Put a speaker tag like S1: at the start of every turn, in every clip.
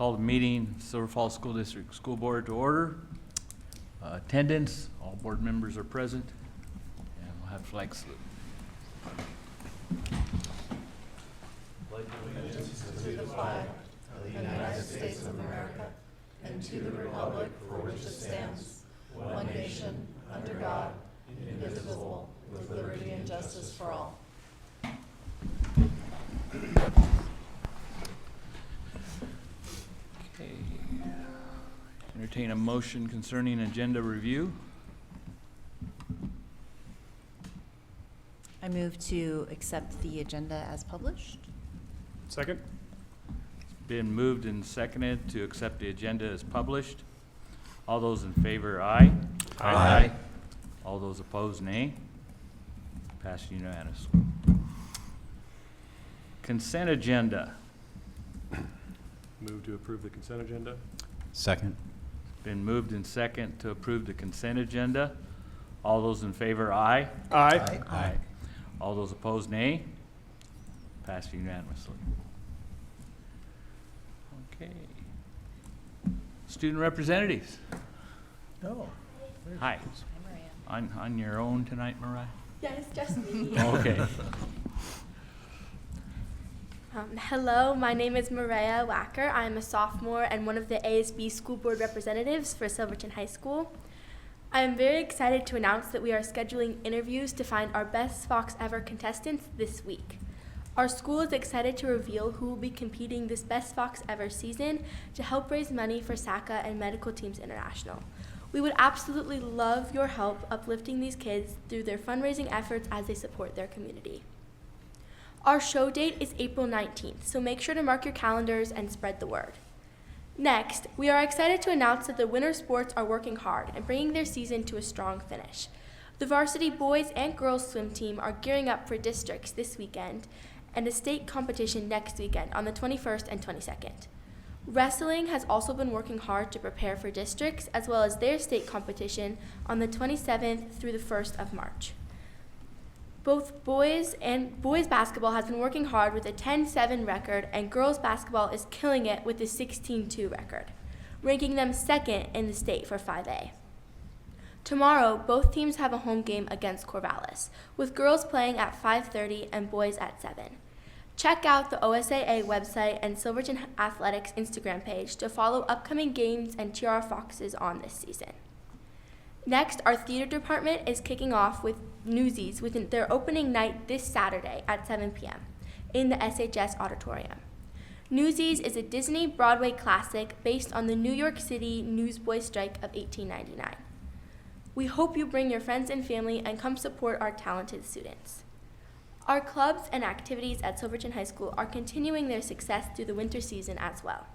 S1: Call the meeting, Silver Falls School District School Board to order. Attendance, all board members are present, and we'll have flag salute.
S2: Pledge allegiance to the flag of the United States of America and to the republic for which it stands, one nation, under God, indivisible, with liberty and justice for all.
S1: Okay. Entertain a motion concerning agenda review.
S3: I move to accept the agenda as published.
S4: Second.
S1: Been moved and seconded to accept the agenda as published. All those in favor, aye.
S4: Aye.
S1: All those opposed, nay. Passed unanimously. Consent agenda.
S4: Move to approve the consent agenda.
S5: Second.
S1: Been moved and second to approve the consent agenda. All those in favor, aye.
S4: Aye.
S1: Aye. All those opposed, nay. Passed unanimously. Okay. Student representatives.
S4: Oh.
S1: Hi. On your own tonight, Mariah?
S6: Yes, just me.
S1: Okay.
S6: Hello, my name is Mariah Wacker. I'm a sophomore and one of the ASB school board representatives for Silverton High School. I am very excited to announce that we are scheduling interviews to find our best Fox Ever contestants this week. Our school is excited to reveal who will be competing this Best Fox Ever season to help raise money for SACA and Medical Teams International. We would absolutely love your help uplifting these kids through their fundraising efforts as they support their community. Our show date is April 19th, so make sure to mark your calendars and spread the word. Next, we are excited to announce that the winter sports are working hard and bringing their season to a strong finish. The varsity boys and girls swim team are gearing up for districts this weekend and a state competition next weekend on the 21st and 22nd. Wrestling has also been working hard to prepare for districts as well as their state competition on the 27th through the 1st of March. Both boys basketball has been working hard with a 10-7 record, and girls basketball is killing it with a 16-2 record, ranking them second in the state for 5A. Tomorrow, both teams have a home game against Corvallis, with girls playing at 5:30 and boys at 7. Check out the OSAA website and Silverton Athletics Instagram page to follow upcoming games and cheer our Foxes on this season. Next, our theater department is kicking off with Newsies with their opening night this Saturday at 7 p.m. in the SHS Auditorium. Newsies is a Disney Broadway classic based on the New York City newsboy strike of 1899. We hope you bring your friends and family and come support our talented students. Our clubs and activities at Silverton High School are continuing their success through the winter season as well.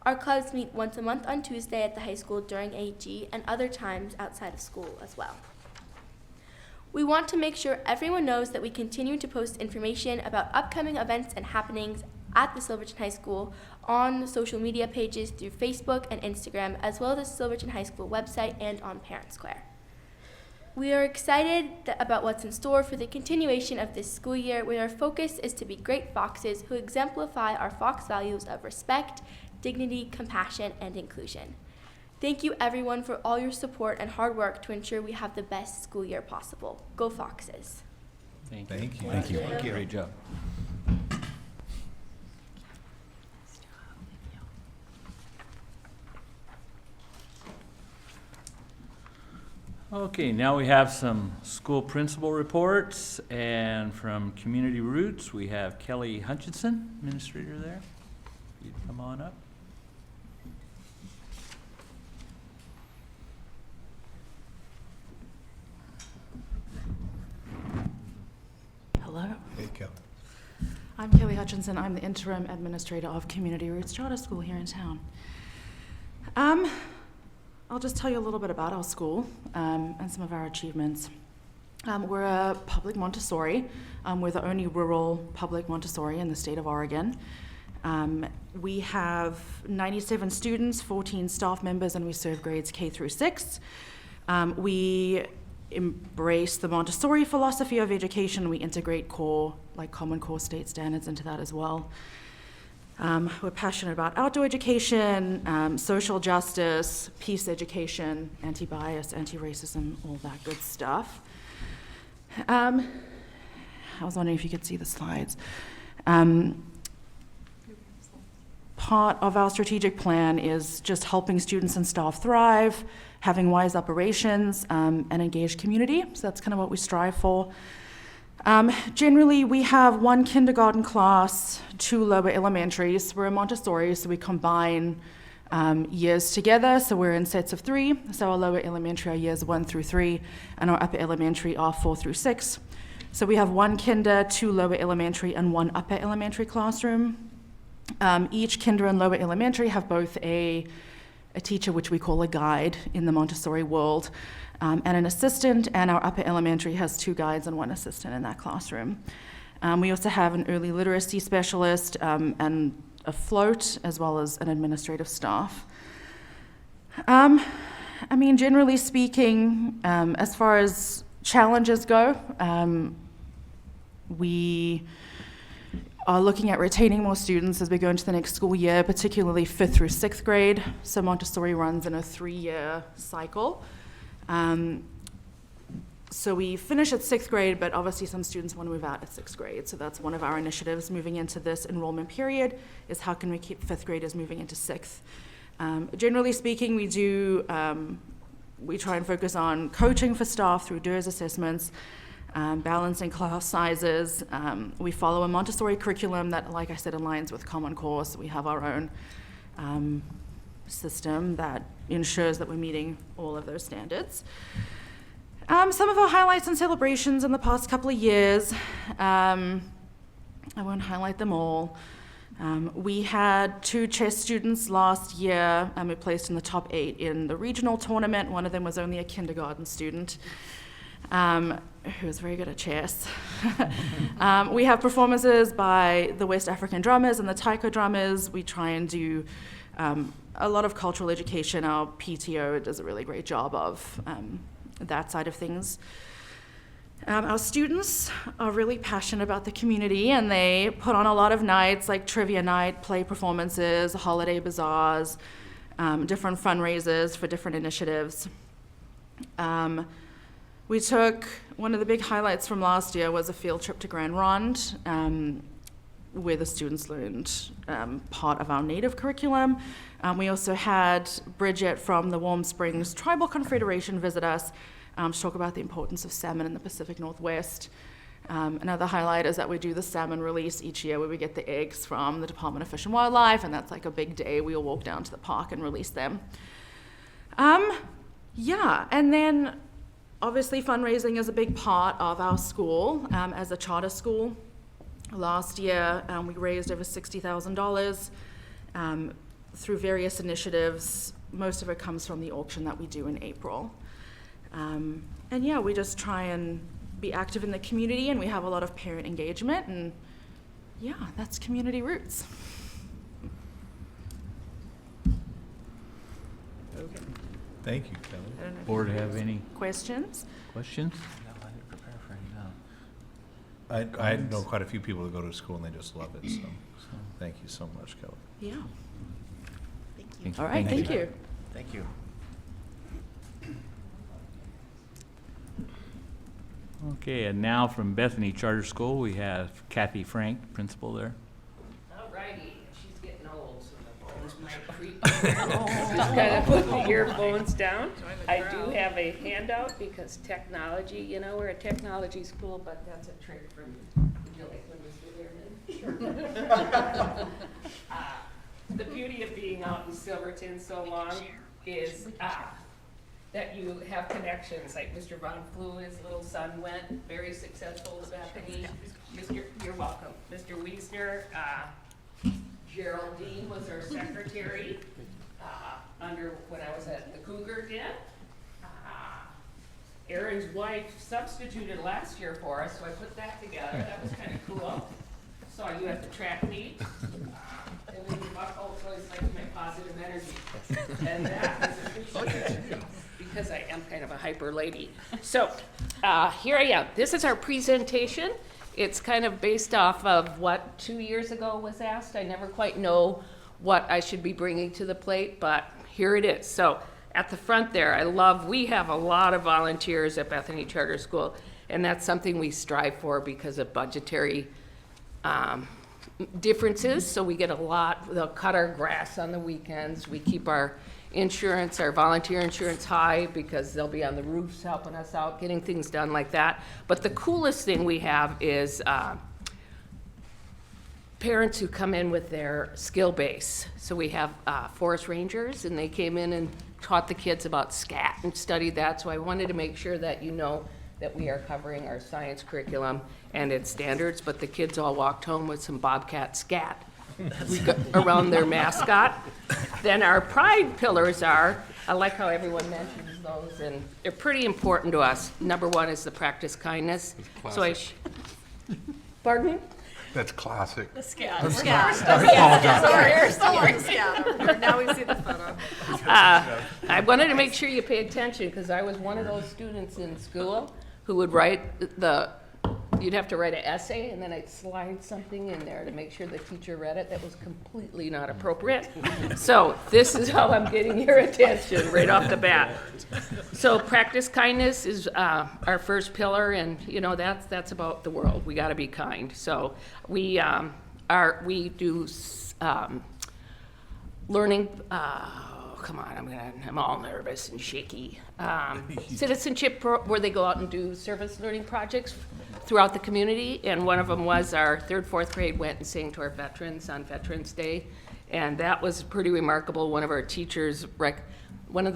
S6: Our clubs meet once a month on Tuesday at the high school during AG and other times outside of school as well. We want to make sure everyone knows that we continue to post information about upcoming events and happenings at the Silverton High School on social media pages through Facebook and Instagram, as well as the Silverton High School website and on Parent Square. We are excited about what's in store for the continuation of this school year, where our focus is to be great Foxes who exemplify our Fox values of respect, dignity, compassion, and inclusion. Thank you everyone for all your support and hard work to ensure we have the best school year possible. Go Foxes.
S1: Thank you.
S5: Thank you.
S1: Thank you. Great job. Okay, now we have some school principal reports, and from Community Roots, we have Kelly Hutchinson, administrator there. You'd come on up.
S7: Hello.
S5: Hey, Kelly.
S7: I'm Kelly Hutchinson. I'm the interim administrator of Community Roots Charter School here in town. I'll just tell you a little bit about our school and some of our achievements. We're a public Montessori. We're the only rural public Montessori in the state of Oregon. We have 97 students, 14 staff members, and we serve grades K through 6. We embrace the Montessori philosophy of education. We integrate core, like Common Core state standards into that as well. We're passionate about outdoor education, social justice, peace education, anti-bias, anti-racism, all that good stuff. I was wondering if you could see the slides. Part of our strategic plan is just helping students and staff thrive, having wise operations, and engaged community. So that's kind of what we strive for. Generally, we have 1 kindergarten class, 2 lower elementaries. We're a Montessori, so we combine years together. So we're in sets of 3. So our lower elementary are years 1 through 3, and our upper elementary are 4 through 6. So we have 1 kinder, 2 lower elementary, and 1 upper elementary classroom. Each kinder and lower elementary have both a teacher, which we call a guide in the Montessori world, and an assistant, and our upper elementary has 2 guides and 1 assistant in that classroom. We also have an early literacy specialist and a float, as well as an administrative staff. Generally speaking, as far as challenges go, we are looking at retaining more students as we go into the next school year, particularly 5th through 6th grade. So Montessori runs in a 3-year cycle. So we finish at 6th grade, but obviously some students want to move out at 6th grade. So that's one of our initiatives moving into this enrollment period, is how can we keep 5th graders moving into 6th. Generally speaking, we try and focus on coaching for staff through DERS assessments, balancing class sizes. We follow a Montessori curriculum that, like I said, aligns with Common Core. So we have our own system that ensures that we're meeting all of those standards. Some of our highlights and celebrations in the past couple of years, I won't highlight them all. We had 2 chess students last year, and we placed in the top 8 in the regional tournament. One of them was only a kindergarten student, who was very good at chess. We have performances by the West African drummers and the taiko drummers. We try and do a lot of cultural education. Our PTO does a really great job of that side of things. Our students are really passionate about the community, and they put on a lot of nights, like trivia night, play performances, holiday bazaars, different fundraisers for different initiatives. We took, one of the big highlights from last year was a field trip to Grand Ronde, where the students learned part of our native curriculum. We also had Bridget from the Warm Springs Tribal Confederation visit us to talk about the importance of salmon in the Pacific Northwest. Another highlight is that we do the salmon release each year, where we get the eggs from the Department of Fish and Wildlife, and that's like a big day. We all walk down to the park and release them. And then obviously fundraising is a big part of our school as a charter school. Last year, we raised over $60,000 through various initiatives. Most of it comes from the auction that we do in April. We just try and be active in the community, and we have a lot of parent engagement, and that's Community Roots.
S4: Okay.
S5: Thank you, Kelly.
S7: I don't know if
S1: Board
S7: you
S1: have any
S7: questions?
S1: questions?
S5: I know quite a few people that go to school and they just love it, so thank you so much, Kelly.
S7: Yeah.
S3: Thank you.
S7: All right, thank you.
S5: Thank you.
S1: Okay, and now from Bethany Charter School, we have Kathy Frank, principal there.
S8: All righty, she's getting old, so the phones might creep. Just gotta put the earphones down. I do have a handout because technology, we're a technology school, but that's a trick from, would you like one, Mr. Learman? Sure. The beauty of being out in Silverton so long is that you have connections, like Mr. Von Flew, his little son went, very successful to Bethany. You're welcome. Mr. Wiesner, Geraldine was our secretary under when I was at the Cougar Den. Aaron's wife substituted last year for us, so I put that together. That was kind of cool. Saw you at the track meet. And then Buck always likes my positive energy. And that is appreciated because I am kind of a hyper lady. So here I am. This is our presentation. It's kind of based off of what 2 years ago was asked. I never quite know what I should be bringing to the plate, but here it is. So at the front there, we have a lot of volunteers at Bethany Charter School, and that's something we strive for because of budgetary differences. So we get a lot, they'll cut our grass on the weekends. We keep our insurance, our volunteer insurance high because they'll be on the roofs helping us out, getting things done like that. But the coolest thing we have is parents who come in with their skill base. So we have forest rangers, and they came in and taught the kids about scat and studied that. So I wanted to make sure that you know that we are covering our science curriculum and its standards, but the kids all walked home with some bobcat scat around their mascot. Then our pride pillars are, I like how everyone mentions those, and they're pretty important to us. Number one is the practice kindness. So pardon?
S5: That's classic.
S2: The scat.
S3: Now we see the photo.
S8: I wanted to make sure you pay attention because I was one of those students in school who would write you'd have to write an essay and then I'd slide something in there to make sure the teacher read it that was completely not appropriate. So this is how I'm getting your attention right off the bat. So practice kindness is our first pillar, and you know that's about the world. We got to be kind. So we do learning. Come on, I'm all nervous and shaky. Citizenship where they go out and do service learning projects throughout the community, and one of them was our 3rd, 4th grade went and sang to our veterans on Veterans Day, and that was pretty remarkable. One of the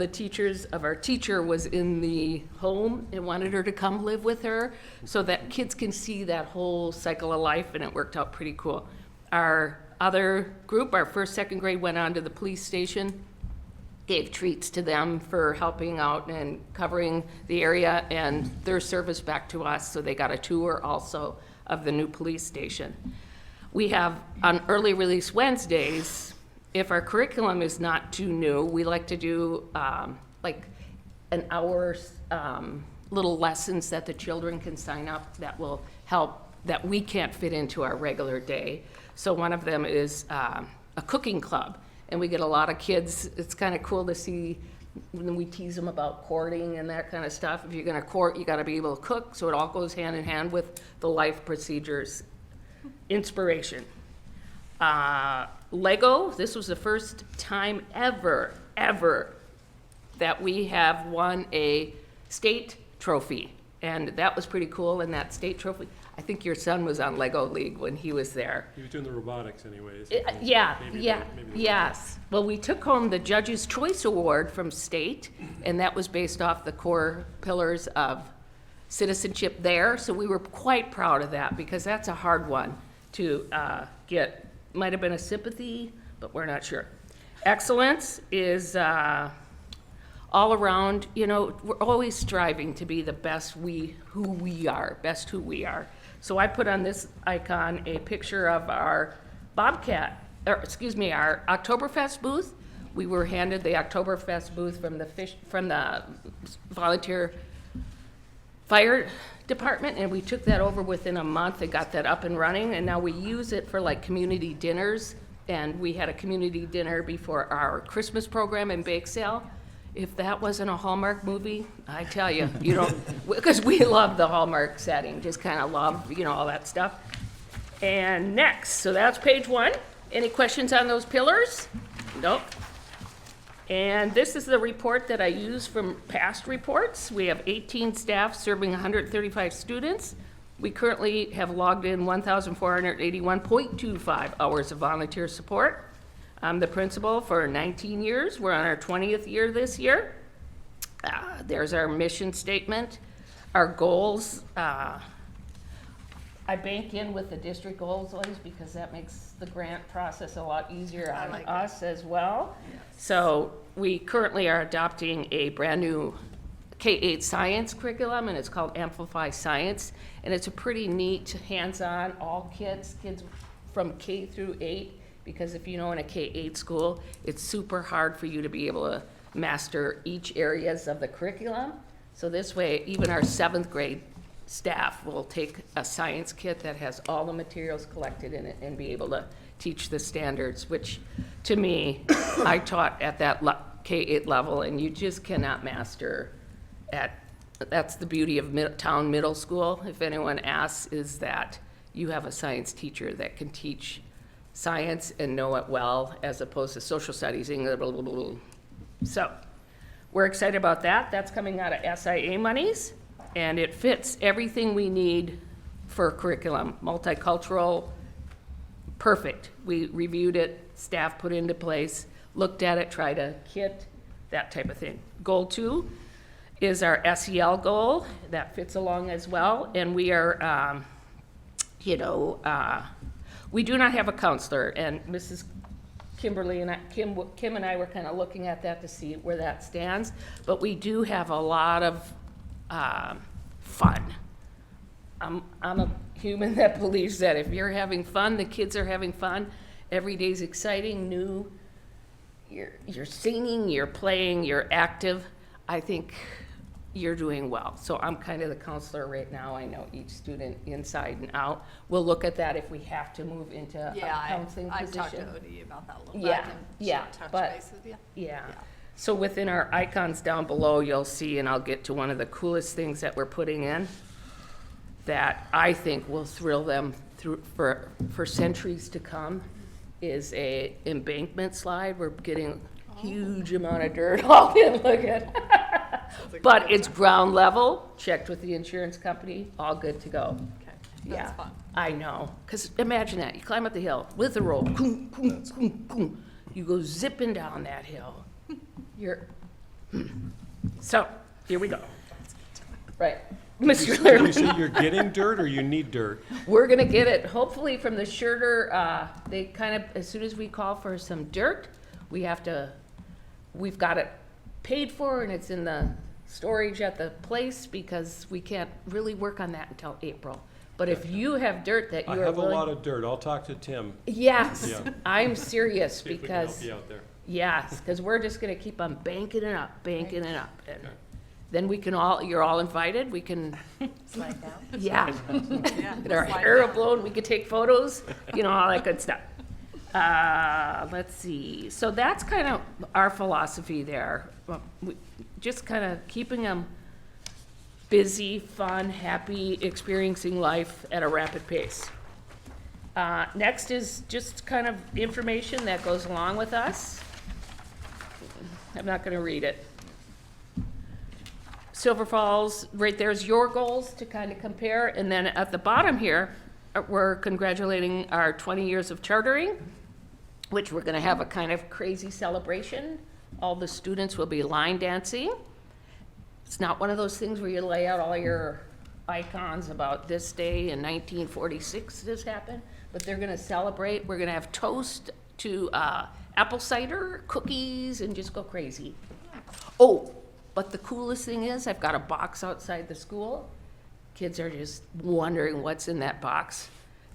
S8: teachers of our teacher was in the home and wanted her to come live with her so that kids can see that whole cycle of life, and it worked out pretty cool. Our other group, our 1st, 2nd grade, went on to the police station, gave treats to them for helping out and covering the area and their service back to us, so they got a tour also of the new police station. We have, on early release Wednesdays, if our curriculum is not too new, we like to do like an hour's little lessons that the children can sign up that will help, that we can't fit into our regular day. So one of them is a cooking club. And we get a lot of kids. It's kind of cool to see when we tease them about courting and that kind of stuff. If you're going to court, you got to be able to cook. So it all goes hand in hand with the life procedures. Inspiration. Lego, this was the first time ever that we have won a state trophy. And that was pretty cool. And that state trophy, I think your son was on Lego League when he was there.
S4: He was doing the robotics anyways.
S8: Yes. Well, we took home the Judge's Choice Award from state, and that was based off the core pillars of citizenship there. So we were quite proud of that because that's a hard one to get. Might have been a sympathy, but we're not sure. Excellence is all around, you know, we're always striving to be the best who we are. So I put on this icon a picture of our our Oktoberfest booth. We were handed the Oktoberfest booth from the volunteer fire department, and we took that over within a month and got that up and running, and now we use it for like community dinners, and we had a community dinner before our Christmas program and bake sale. If that wasn't a Hallmark movie, I tell you, you know, because we love the Hallmark setting, just kind of love, you know, all that stuff. And next, so that's page 1. Any questions on those pillars? Nope. And this is the report that I use from past reports. We have 18 staff serving 135 students. We currently have logged in 1,481.25 hours of volunteer support. I'm the principal for 19 years. We're on our 20th year this year. There's our mission statement, our goals. I bank in with the district goals always because that makes the grant process a lot easier on us as well. Yes. So we currently are adopting a brand new K-8 science curriculum, and it's called Amplify Science. And it's a pretty neat, hands-on, all kids from K through 8. Because if you know in a K-8 school, it's super hard for you to be able to master each areas of the curriculum. So this way, even our 7th grade staff will take a science kit that has all the materials collected in it and be able to teach the standards, which to me, I taught at that K-8 level, and you just cannot master that's the beauty of town middle school, if anyone asks, is that you have a science teacher that can teach science and know it well, as opposed to social studies, English, blah, blah, blah, blah. So, we're excited about that. That's coming out of SIA monies, and it fits everything we need for curriculum. Multicultural, perfect. We reviewed it, staff put into place, looked at it, tried a kit, that type of thing. Goal 2 is our SEL goal. That fits along as well, and we are, we do not have a counselor, and Mrs. Kimberly and Kim and I were kind of looking at that to see where that stands, but we do have a lot of fun. I'm a human that believes that if you're having fun, the kids are having fun. Every day's exciting, new. You're singing, you're playing, you're active. I think you're doing well. So I'm kind of the counselor right now. I know each student inside and out. We'll look at that if we have to move into a counseling
S3: I've talked
S8: position.
S3: to Odie about that a little
S8: Yeah,
S3: bit.
S8: yeah,
S3: Touch
S8: but-
S3: base with you.
S8: Yeah. So within our icons down below, you'll see, and I'll get to one of the coolest things that we're putting in that I think will thrill them for centuries to come, is a embankment slide. We're getting a huge amount of dirt all in, look at. But it's ground level, checked with the insurance company, all good to go.
S3: Okay,
S8: Yeah,
S3: that's fun.
S8: I know, because imagine that, you climb up the hill with a rope, boom, boom, boom, boom. You go zipping down that hill. So, here we go. Right, Mr.
S4: Did you
S8: Laird,
S4: say you're getting dirt or you need dirt?
S8: we're gonna get it, hopefully from the Schurter, they kind of, as soon as we call for some dirt, we've got it paid for and it's in the storage at the place, because we can't really work on that until April. But if you have dirt that
S4: I
S8: you are
S4: have a lot
S8: willing,
S4: of dirt. I'll talk to Tim.
S8: yes,
S4: Yeah.
S8: I'm serious,
S4: See if we can help
S8: because,
S4: you out there.
S8: yes, because we're just gonna keep on banking it up. And
S4: Okay.
S8: then we can you're all invited, we can,
S2: Slide down.
S8: yeah.
S3: Yeah,
S8: Get our
S3: slide
S8: hair
S3: down.
S8: blown, we could take photos, all that good stuff. Let's see, so that's kind of our philosophy there. Just kind of keeping them busy, fun, happy, experiencing life at a rapid pace. Next is just kind of information that goes along with us. I'm not gonna read it. Silver Falls, right there's your goals to kind of compare, and then at the bottom here, we're congratulating our 20 years of chartering, which we're gonna have a kind of crazy celebration. All the students will be line dancing. It's not one of those things where you lay out all your icons about this day in 1946 this happened, but they're gonna celebrate. We're gonna have toast to apple cider, cookies, and just go crazy. Oh, but the coolest thing is, I've got a box outside the school. Kids are just wondering what's in that box,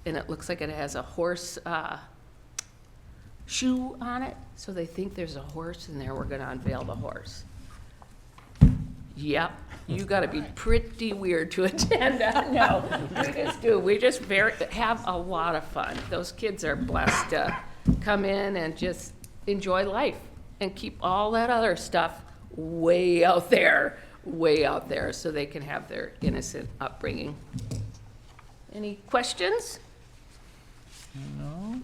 S8: and it looks like it has a horse shoe on it, so they think there's a horse in there. We're gonna unveil the horse. Yep, you gotta be pretty weird to attend that. No, we just do. We just have a lot of fun. Those kids are blessed to come in and just enjoy life and keep all that other stuff way out there, so they can have their innocent upbringing. Any questions?
S1: No?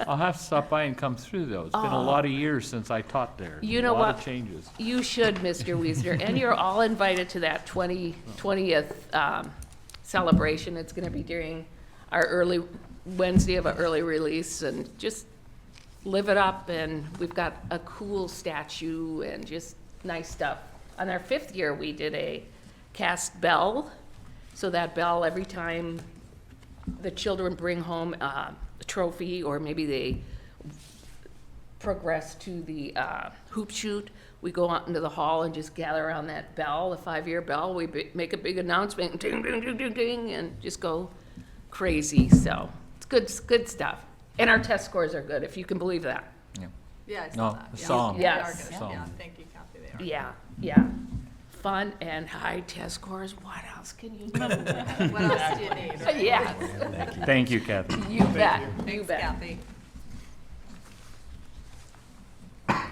S1: I'll have to stop by and come through though. It's been a lot of years since I taught there.
S8: You know
S1: A lot
S8: what?
S1: of changes.
S8: You should, Mr. Wiesner, and you're all invited to that 20th celebration. It's gonna be during our early Wednesday of an early release, and just live it up, and we've got a cool statue and just nice stuff. On our 5th year, we did a cast bell, so that bell, every time the children bring home a trophy, or maybe they progress to the hoop shoot, we go out into the hall and just gather around that bell, the 5-year bell. We make a big announcement, ding, ding, ding, ding, ding, and just go crazy. So it's good stuff. And our test scores are good, if you can believe that.
S3: Yeah, I saw
S1: No,
S3: that.
S1: the
S3: Yeah.
S1: song.
S3: Yeah, they are
S8: Yes.
S3: good.
S1: Song.
S3: Yeah, thank you, Kathy, they are.
S8: Yeah. fun and high test scores. What else can you do?
S3: What else do you need?
S8: Yeah,
S1: Thank you, Kathy.
S8: you bet, you
S3: Thanks,
S8: bet.
S3: Kathy.
S1: Okay.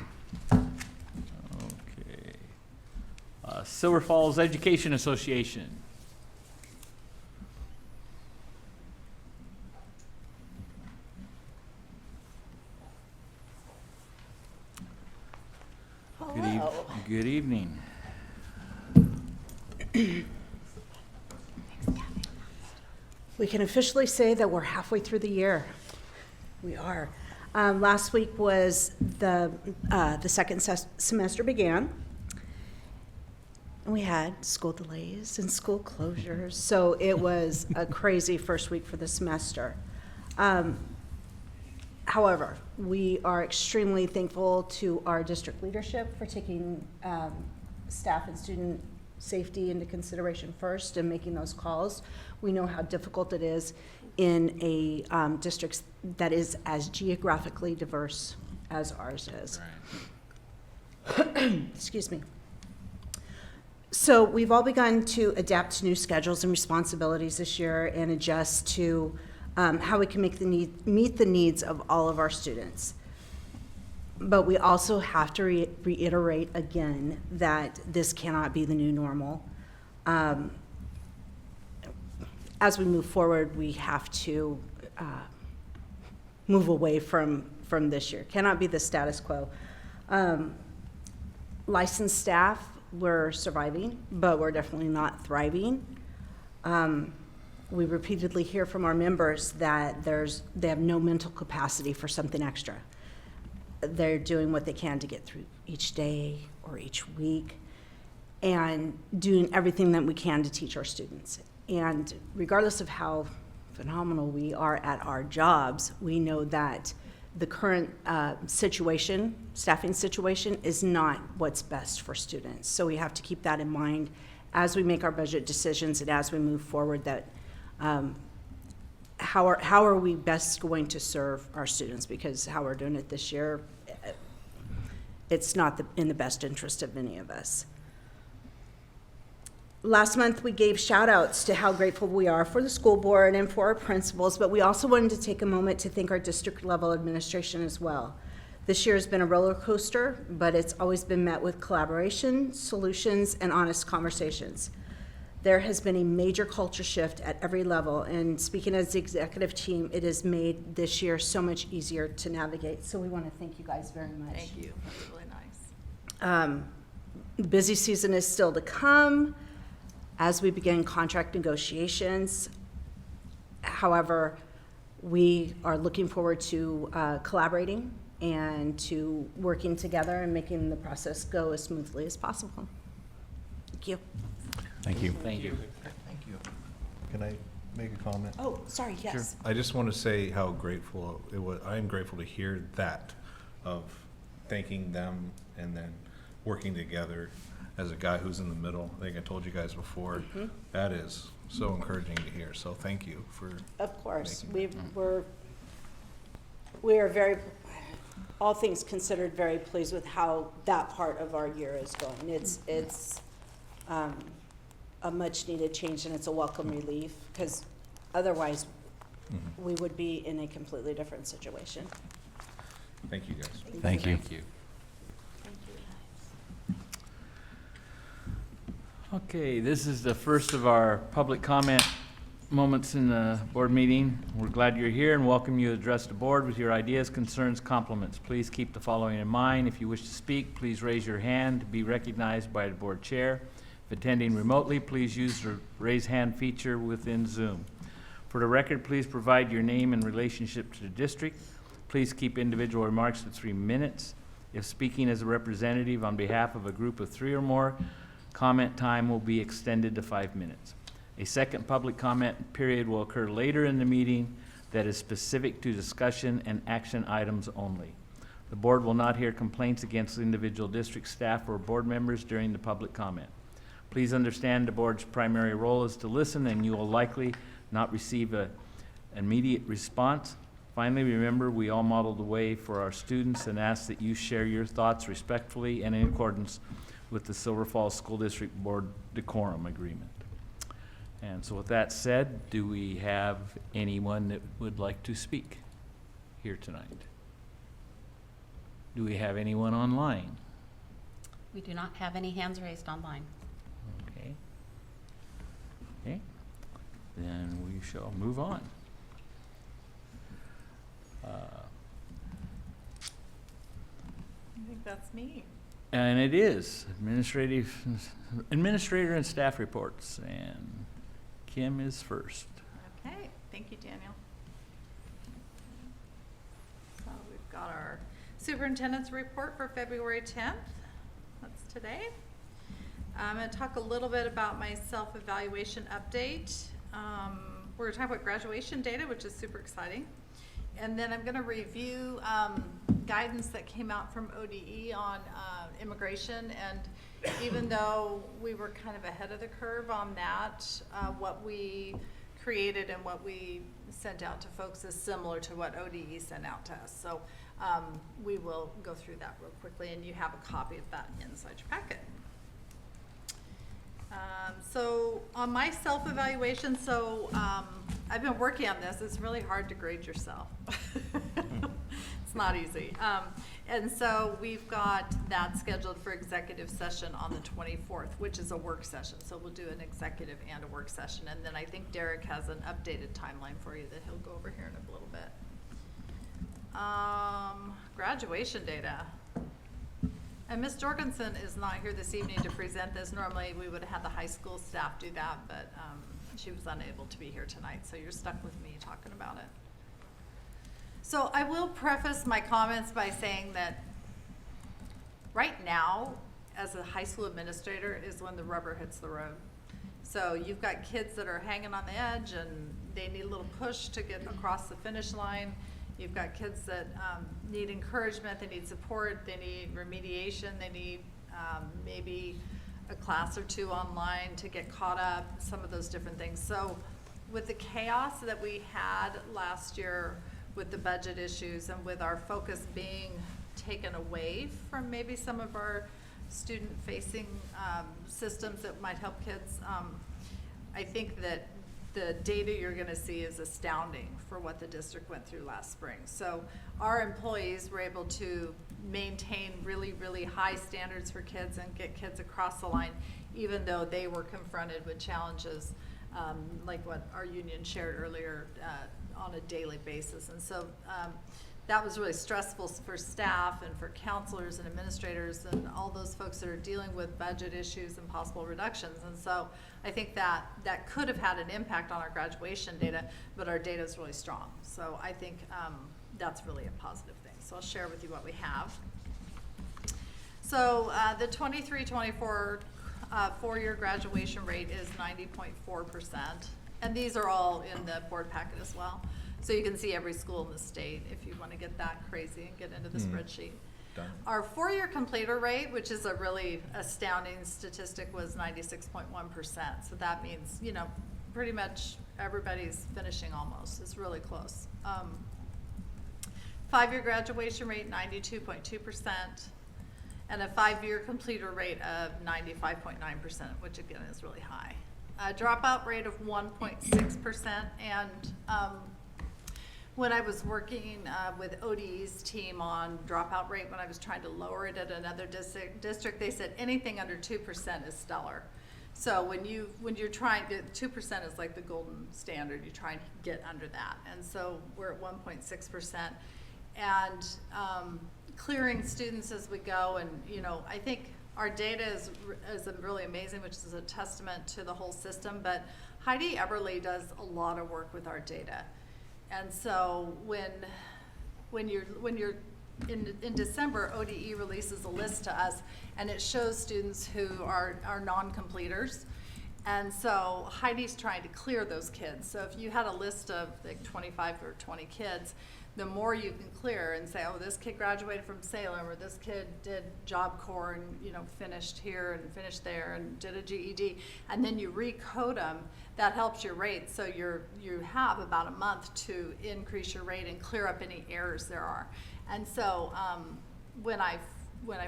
S1: Silver Falls Education Association. Good evening.
S9: We can officially say that we're halfway through the year. We are. Last week was the second semester began. And we had school delays and school closures, so it was a crazy first week for the semester. However, we are extremely thankful to our district leadership for taking staff and student safety into consideration first and making those calls. We know how difficult it is in a district that is as geographically diverse as ours is. Excuse me. So we've all begun to adapt to new schedules and responsibilities this year and adjust to how we can meet the needs of all of our students. But we also have to reiterate again that this cannot be the new normal. As we move forward, we have to move away from this year. Cannot be the status quo. Licensed staff, we're surviving, but we're definitely not thriving. We repeatedly hear from our members that they have no mental capacity for something extra. They're doing what they can to get through each day or each week and doing everything that we can to teach our students. And regardless of how phenomenal we are at our jobs, we know that the current staffing situation is not what's best for students. So we have to keep that in mind as we make our budget decisions and as we move forward, that how are we best going to serve our students, because how we're doing it this year, it's not in the best interest of any of us. Last month, we gave shout outs to how grateful we are for the school board and for our principals, but we also wanted to take a moment to thank our district level administration as well. This year has been a roller coaster, but it's always been met with collaboration, solutions, and honest conversations. There has been a major culture shift at every level, and speaking as the executive team, it has made this year so much easier to navigate. So we want to thank you guys very much.
S3: Thank you. That's really nice.
S9: The busy season is still to come as we begin contract negotiations. However, we are looking forward to collaborating and to working together and making the process go as smoothly as possible. Thank you.
S5: Thank you.
S1: Thank you.
S5: Thank you. Can I make a comment?
S9: Oh, sorry, yes.
S5: I just want to say how grateful it was. I'm grateful to hear that, of thanking them and then working together. As a guy who's in the middle, I think I told you guys before, that is so encouraging to hear. So thank you for.
S9: Of course,
S5: making
S9: we are very, all things considered, very pleased with how that part of our year is going. It's a much needed change, and it's a welcome relief, because otherwise we would be in a completely different situation.
S5: Thank you, guys.
S1: Thank you. Okay, this is the first of our public comment moments in the board meeting. We're glad you're here and welcome you to address the board with your ideas, concerns, compliments. Please keep the following in mind. If you wish to speak, please raise your hand to be recognized by the board chair. If attending remotely, please use the raise hand feature within Zoom. For the record, please provide your name and relationship to the district. Please keep individual remarks to 3 minutes. If speaking as a representative on behalf of a group of 3 or more, comment time will be extended to 5 minutes. A second public comment period will occur later in the meeting that is specific to discussion and action items only. The board will not hear complaints against individual district staff or board members during the public comment. Please understand the board's primary role is to listen, and you will likely not receive an immediate response. Finally, remember, we all model the way for our students and ask that you share your thoughts respectfully and in accordance with the Silver Falls School District Board Decorum Agreement. And so with that said, do we have anyone that would like to speak here tonight? Do we have anyone online?
S10: We do not have any hands raised online.
S1: Okay. Okay. Then we shall move on.
S3: I think that's me.
S1: And it is administrator and staff reports, and Kim is first.
S3: Okay, thank you, Daniel. So we've got our superintendent's report for February 10th. That's today. I'm going to talk a little bit about my self-evaluation update. We're going to talk about graduation data, which is super exciting. And then I'm going to review guidance that came out from ODE on immigration. And even though we were kind of ahead of the curve on that, what we created and what we sent out to folks is similar to what ODE sent out to us. So we will go through that real quickly, and you have a copy of that inside your packet. So on my self-evaluation, I've been working on this. It's really hard to grade yourself. It's not easy. And so we've got that scheduled for executive session on the 24th, which is a work session. So we'll do an executive and a work session. And then I think Derek has an updated timeline for you that he'll go over here in a little bit. Graduation data. And Ms. Jorgensen is not here this evening to present this. Normally we would have had the high school staff do that, but she was unable to be here tonight, so you're stuck with me talking about it. So I will preface my comments by saying that right now, as a high school administrator, is when the rubber hits the road. So you've got kids that are hanging on the edge and they need a little push to get across the finish line. You've got kids that need encouragement, they need support, they need remediation, they need maybe a class or two online to get caught up, some of those different things. So with the chaos that we had last year with the budget issues and with our focus being taken away from maybe some of our student-facing systems that might help kids, I think that the data you're going to see is astounding for what the district went through last spring. So our employees were able to maintain really, really high standards for kids and get kids across the line, even though they were confronted with challenges like what our union shared earlier on a daily basis. And so that was really stressful for staff and for counselors and administrators and all those folks that are dealing with budget issues and possible reductions. And so I think that could have had an impact on our graduation data, but our data is really strong. So I think that's really a positive thing. So I'll share with you what we have. So the 23-24 four-year graduation rate is 90.4%. And these are all in the board packet as well. So you can see every school in the state if you want to get that crazy and get into the spreadsheet.
S5: Done.
S3: Our four-year completer rate, which is a really astounding statistic, was 96.1%. So that means, you know, pretty much everybody's finishing almost. It's really close. Five-year graduation rate, 92.2%. And a five-year completer rate of 95.9%, which again is really high. A dropout rate of 1.6%. And when I was working with ODE's team on dropout rate, when I was trying to lower it at another district, they said anything under 2% is stellar. So when you're trying to, 2% is like the golden standard. You try and get under that. And so we're at 1.6%. And clearing students as we go. And, you know, I think our data is really amazing, which is a testament to the whole system. But Heidi Eberly does a lot of work with our data. And so when you're in December, ODE releases a list to us, and it shows students who are non-completers. And so Heidi's trying to clear those kids. So if you had a list of like 25 or 20 kids, the more you can clear and say, oh, this kid graduated from Salem, or this kid did Job Corps and, you know, finished here and finished there and did a GED, and then you recode them, that helps your rate. So you have about a month to increase your rate and clear up any errors there are. And so when I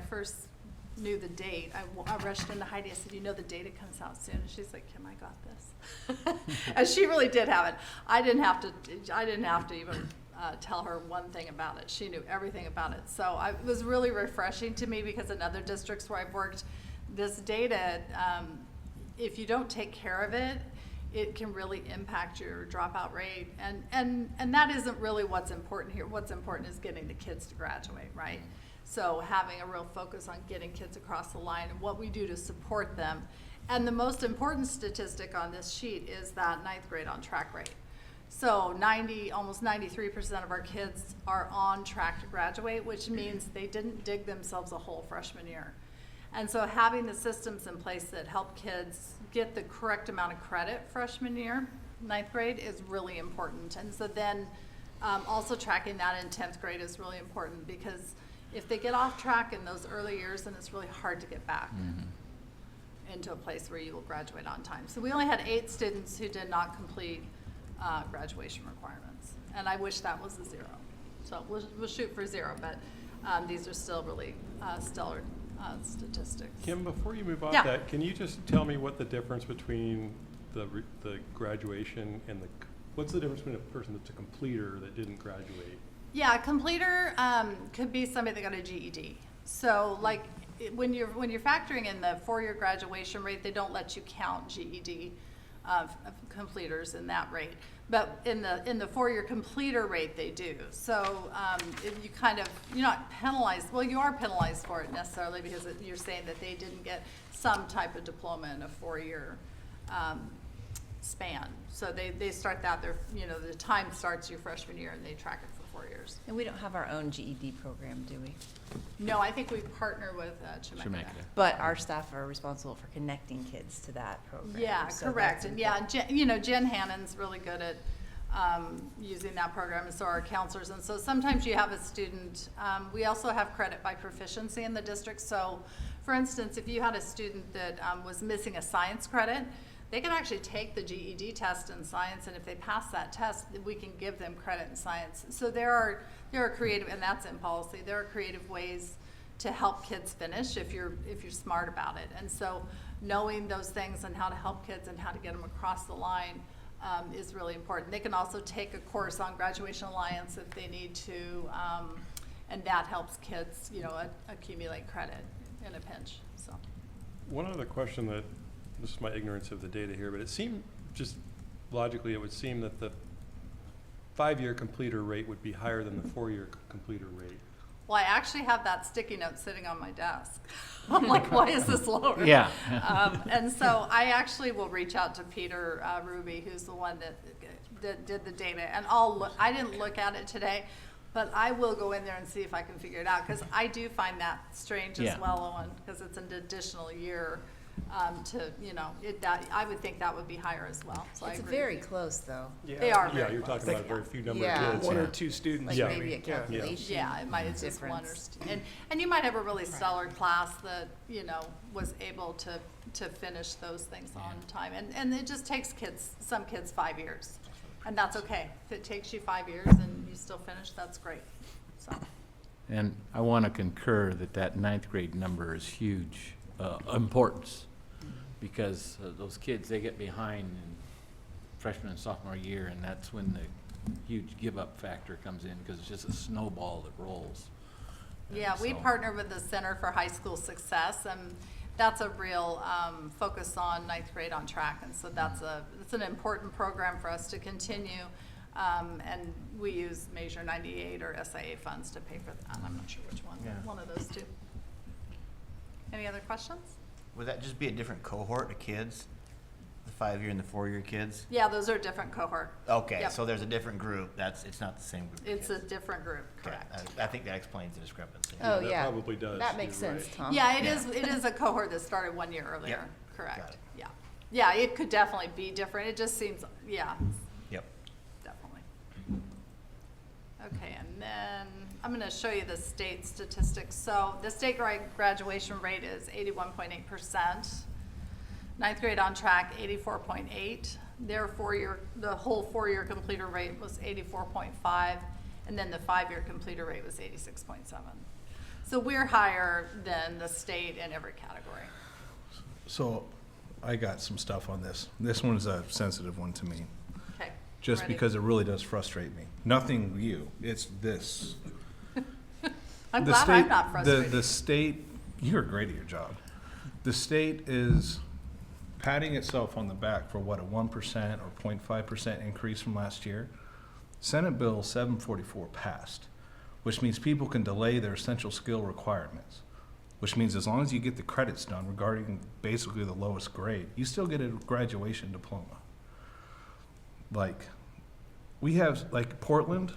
S3: first knew the date, I rushed into Heidi, I said, you know the data comes out soon, and she's like, Kim, I got this. And she really did have it. I didn't have to even tell her one thing about it. She knew everything about it. So it was really refreshing to me, because in other districts where I've worked, this data, if you don't take care of it, it can really impact your dropout rate. And that isn't really what's important here. What's important is getting the kids to graduate, right? So having a real focus on getting kids across the line and what we do to support them. And the most important statistic on this sheet is that 9th grade on track rate. So almost 93% of our kids are on track to graduate, which means they didn't dig themselves a hole freshman year. And so having the systems in place that help kids get the correct amount of credit freshman year, 9th grade, is really important. And so then also tracking that in 10th grade is really important, because if they get off track in those early years, then it's really hard to get back into a place where you will graduate on time. So we only had 8 students who did not complete graduation requirements, and I wish that was a 0. So we'll shoot for 0, but these are still really stellar statistics.
S4: Kim, before you move off
S3: Yeah.
S4: that, can you just tell me what the difference between the graduation and what's the difference between a person that's a completer that didn't graduate?
S3: Yeah, a completer could be somebody that got a GED. So like when you're factoring in the 4-year graduation rate, they don't let you count GED of completers in that rate. But in the 4-year completer rate, they do. So if you're not penalized. Well, you are penalized for it necessarily, because you're saying that they didn't get some type of diploma in a 4-year span. So they start that, the time starts your freshman year, and they track it for 4 years.
S2: And we don't have our own GED program, do we?
S3: No, I think we partner with Chemeketa.
S2: But our staff are responsible for connecting kids to that program.
S3: Yeah,
S2: so
S3: correct.
S2: that's
S3: And yeah, Jen Hannon's really good at using that program, and so are our counselors. And so sometimes you have a student, we also have credit by proficiency in the district. So for instance, if you had a student that was missing a science credit, they can actually take the GED test in science, and if they pass that test, we can give them credit in science. So there are creative, and that's in policy, there are creative ways to help kids finish if you're smart about it. And so knowing those things and how to help kids and how to get them across the line is really important. They can also take a course on Graduation Alliance if they need to, and that helps kids, accumulate credit in a pinch. So.
S4: One other question that, this is my ignorance of the data here, but it seemed, just logically, it would seem that the 5-year completer rate would be higher than the 4-year completer rate.
S3: Well, I actually have that sticky note sitting on my desk. I'm like, why is this lower?
S1: Yeah.
S3: And so I actually will reach out to Peter Ruby, who's the one that did the data. And I didn't look at it today, but I will go in there and see if I can figure it out, because I do find that strange
S1: Yeah.
S3: as well, Owen, because it's an additional year I would think that would be higher as well. So I
S2: It's
S3: agree
S2: very
S3: with you.
S2: close, though.
S3: They are
S4: Yeah,
S3: very
S4: you're
S3: close.
S4: talking about a very few number
S2: Yeah.
S4: of kids.
S11: One
S4: yeah.
S11: or two students.
S2: Like
S4: Yeah.
S2: maybe a calculation.
S3: Yeah, it's just one or
S2: difference.
S3: and you might have a really stellar class that was able to finish those things on time, and it just takes some kids 5 years, and that's okay. If it takes you 5 years and you still finish, that's great. So
S1: And I want to concur that 9th grade number is huge importance, because those kids, they get behind in freshman and sophomore year, and that's when the huge give-up factor comes in, because it's just a snowball that rolls.
S3: yeah, we
S1: So-
S3: partner with the Center for High School Success, and that's a real focus on 9th grade on track, and so it's an important program for us to continue. And we use Measure 98 or SIA funds to pay for that. I'm not sure which one,
S11: Yeah.
S3: one of those two. Any other questions?
S11: Would that just be a different cohort of kids? The 5-year and the 4-year kids?
S3: Yeah, those are different cohort.
S11: Okay,
S3: Yep.
S11: so there's a different group. It's not the same group of
S3: It's a
S11: kids.
S3: different group,
S11: Okay,
S3: correct.
S11: I think that explains the discrepancy.
S2: Oh,
S4: that
S2: yeah.
S4: probably does.
S2: That makes
S4: You're
S2: sense,
S4: right.
S2: Tom.
S3: Yeah, it is a cohort that started 1 year earlier,
S11: Yep.
S3: correct.
S11: Got it.
S3: Yeah. Yeah, it could definitely be different. It just seems, yeah,
S11: Yep.
S3: definitely. Okay, and then I'm going to show you the state statistics. So the state graduation rate is 81.8%. 9th grade on track, 84.8. The whole 4-year completer rate was 84.5, and then the 5-year completer rate was 86.7. So we're higher than the state in every category.
S5: So I got some stuff on this. This one's a sensitive one to me,
S3: Okay.
S5: just
S3: ready?
S5: because it really does frustrate me. Nothing you, it's this.
S3: I'm
S5: The
S3: glad I'm
S5: state-
S3: not frustrated.
S5: The state, you're great at your job. The state is patting itself on the back for what, a 1% or 0.5% increase from last year? Senate Bill 744 passed, which means people can delay their essential skill requirements, which means as long as you get the credits done regarding basically the lowest grade, you still get a graduation diploma. Like, we have, like Portland,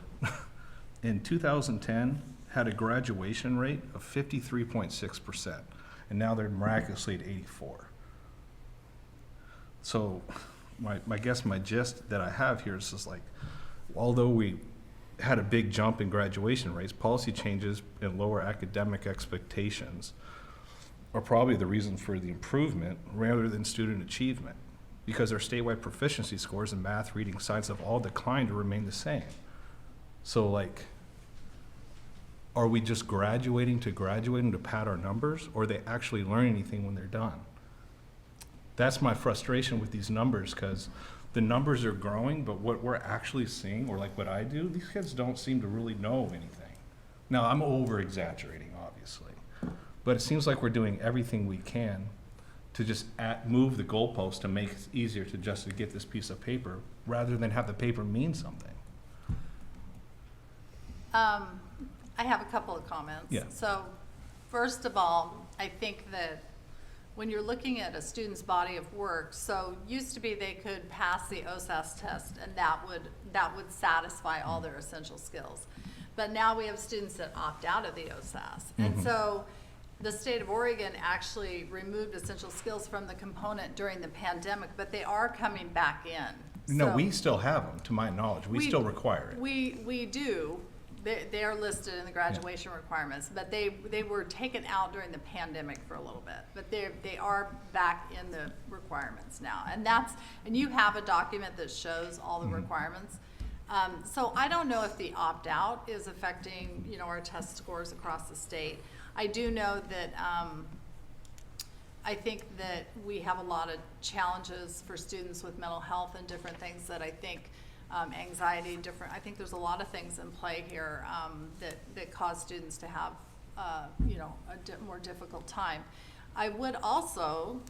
S5: in 2010, had a graduation rate of 53.6%, and now they're miraculously at 84. So my gist that I have here is just like, although we had a big jump in graduation rates, policy changes and lower academic expectations are probably the reason for the improvement rather than student achievement, because our statewide proficiency scores in math, reading, science have all declined to remain the same. So like, are we just graduating to pad our numbers, or are they actually learning anything when they're done? That's my frustration with these numbers, because the numbers are growing, but what we're actually seeing, or like what I do, these kids don't seem to really know anything. Now, I'm over-exaggerating, obviously, but it seems like we're doing everything we can to just move the goalpost to make it easier to just get this piece of paper, rather than have the paper mean something.
S3: I have a couple of comments.
S5: Yeah.
S3: So, first of all, I think that when you're looking at a student's body of work, so used to be they could pass the OSAS test and that would satisfy all their essential skills. But now we have students that opt out of the OSAS. And so the state of Oregon actually removed essential skills from the component during the pandemic, but they are coming back in.
S5: No,
S3: So
S5: we still have them, to my knowledge. We still require it.
S3: we do. They are listed in the graduation requirements, but they were taken out during the pandemic for a little bit. But they are back in the requirements now, and you have a document that shows all the requirements. So I don't know if the opt-out is affecting our test scores across the state. I do know that I think that we have a lot of challenges for students with mental health and different things that I think. Anxiety, I think there's a lot of things in play here that cause students to have, a more difficult time. I would also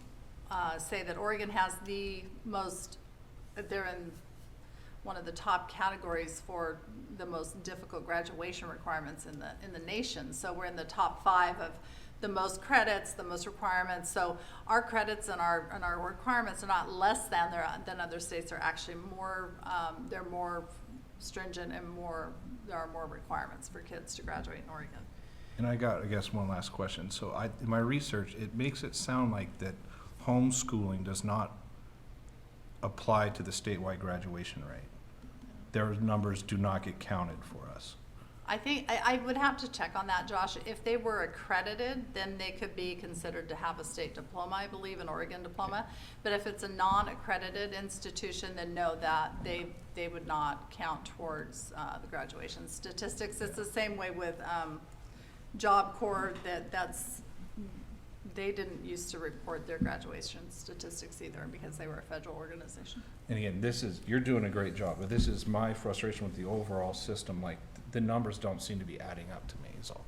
S3: say that Oregon has they're in one of the top categories for the most difficult graduation requirements in the nation. So we're in the top 5 of the most credits, the most requirements. So our credits and our requirements are not less than other states. They're actually more, they're more stringent and there are more requirements for kids to graduate in Oregon.
S5: And I guess, one last question. So in my research, it makes it sound like that homeschooling does not apply to the statewide graduation rate. Their numbers do not get counted for us.
S3: I think I would have to check on that, Josh. If they were accredited, then they could be considered to have a state diploma, I believe, an Oregon diploma. But if it's a non-accredited institution, then no, that they would not count towards the graduation statistics. It's the same way with Job Corps. They didn't used to report their graduation statistics either because they were a federal organization.
S5: And again, you're doing a great job, but this is my frustration with the overall system. Like, the numbers don't seem to be adding up to me, is all.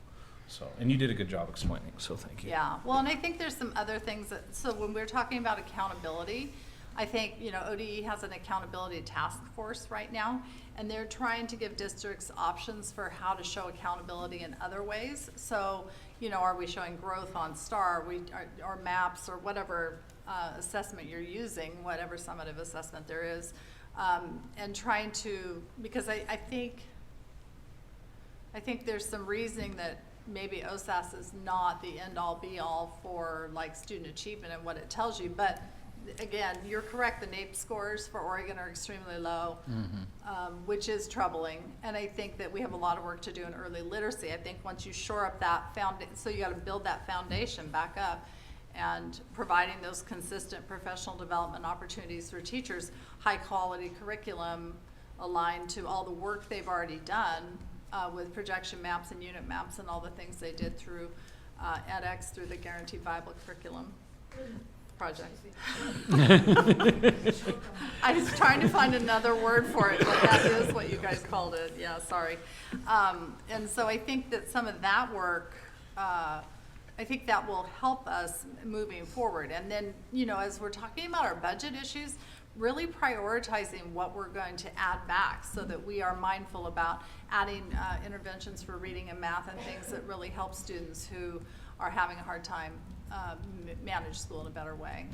S5: So, and you did a good job explaining, so thank you.
S3: Yeah, well, and I think there's some other things so when we're talking about accountability, I think, ODE has an accountability task force right now, and they're trying to give districts options for how to show accountability in other ways. So, are we showing growth on STAR, or MAPS, or whatever assessment you're using, whatever summative assessment there is, and trying to, because I think there's some reasoning that maybe OSAS is not the end-all be-all for like student achievement and what it tells you, but again, you're correct, the NAEP scores for Oregon are extremely low, which is troubling, and I think that we have a lot of work to do in early literacy. I think once you shore up that so you got to build that foundation back up, and providing those consistent professional development opportunities for teachers, high-quality curriculum aligned to all the work they've already done, with projection maps and unit maps and all the things they did through edX, through the Guaranteed Viable Curriculum project. I was trying to find another word for it, but that is what you guys called it. Yeah, sorry. And so I think that some of that work, I think that will help us moving forward. And then, you know, as we're talking about our budget issues, really prioritizing what we're going to add back so that we are mindful about adding interventions for reading and math and things that really help students who are having a hard time manage school in a better way.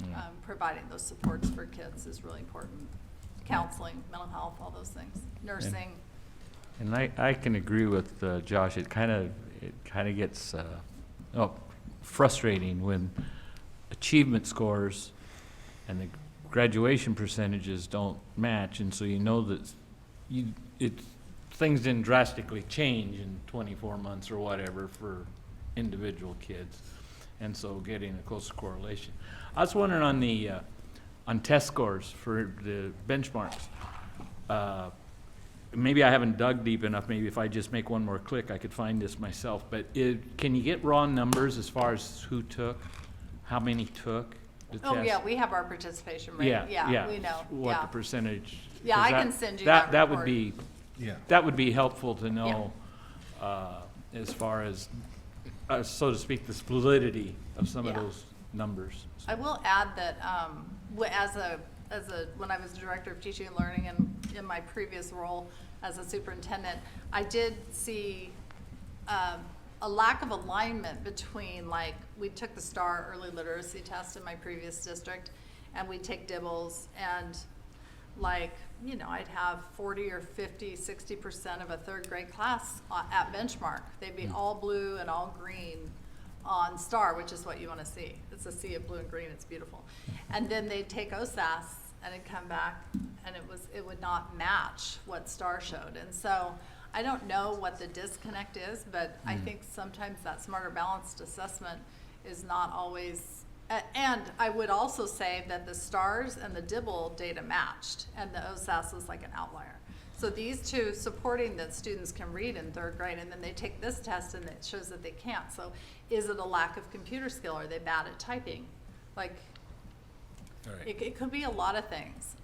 S3: Providing those supports for kids is really important. Counseling, mental health, all those things, nursing.
S1: And I can agree with Josh. It kind of gets frustrating when achievement scores and the graduation percentages don't match, and so you know that things didn't drastically change in 24 months or whatever for individual kids, and so getting a closer correlation. I was wondering on the on test scores for the benchmarks. Maybe I haven't dug deep enough. Maybe if I just make one more click, I could find this myself. But can you get raw numbers as far as who took, how many took the test?
S3: Oh, yeah, we have our participation rate. Yeah, we know.
S1: What the percentage.
S3: Yeah,
S1: 'cause
S3: I can send you that
S1: That would
S3: report.
S1: be,
S5: Yeah.
S1: that would be helpful to know as far as, so to speak, the validity of some of
S3: Yeah.
S1: those numbers.
S3: I will add that when I was director of teaching and learning and in my previous role as a superintendent, I did see a lack of alignment between, like, we took the STAR early literacy test in my previous district, and we'd take dibbles, and like, you know, I'd have 40 or 50, 60% of a third grade class at benchmark. They'd be all blue and all green on STAR, which is what you want to see. It's a sea of blue and green. It's beautiful. And then they'd take OSAS and it'd come back and it would not match what STAR showed. And so I don't know what the disconnect is, but I think sometimes that smarter balanced assessment is not always, and I would also say that the STARS and the DIBBLE data matched and the OSAS was like an outlier. So these two supporting that students can read in third grade, and then they take this test and it shows that they can't. So is it a lack of computer skill? Are they bad at typing? Like, it could be a lot of things.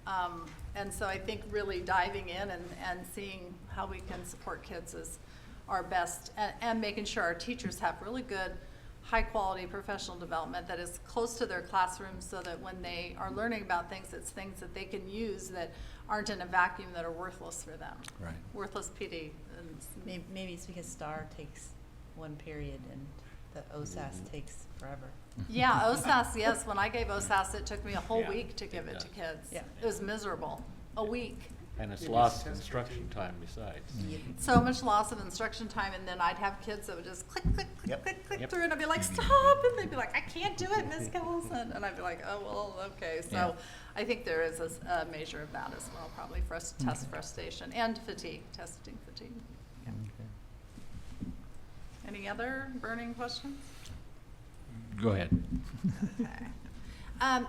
S3: And so I think really diving in and seeing how we can support kids is our best, and making sure our teachers have really good, high quality professional development that is close to their classrooms so that when they are learning about things, it's things that they can use that aren't in a vacuum that are worthless for them.
S5: Right.
S3: Worthless PD. And
S2: Maybe it's because STAR takes one period and the OSAS takes forever.
S3: yeah, OSAS, yes. When I gave OSAS, it took me a whole
S1: Yeah,
S3: week to give it to
S1: does.
S3: kids.
S2: Yeah.
S3: It was miserable. A week.
S1: And it's lost instruction time besides.
S3: So much loss of instruction time, and then I'd have kids that would just click, click, click,
S11: Yep.
S3: click, click
S1: Yep.
S3: through, and I'd be like, stop, and they'd be like, I can't do it, Miss Kellison, and I'd be like, oh, well, okay. So
S1: Yeah.
S3: I think there is a measure of that as well, probably for us to test frustration and fatigue, testing fatigue. Yeah. Any other burning questions?
S1: Go ahead.
S3: Okay.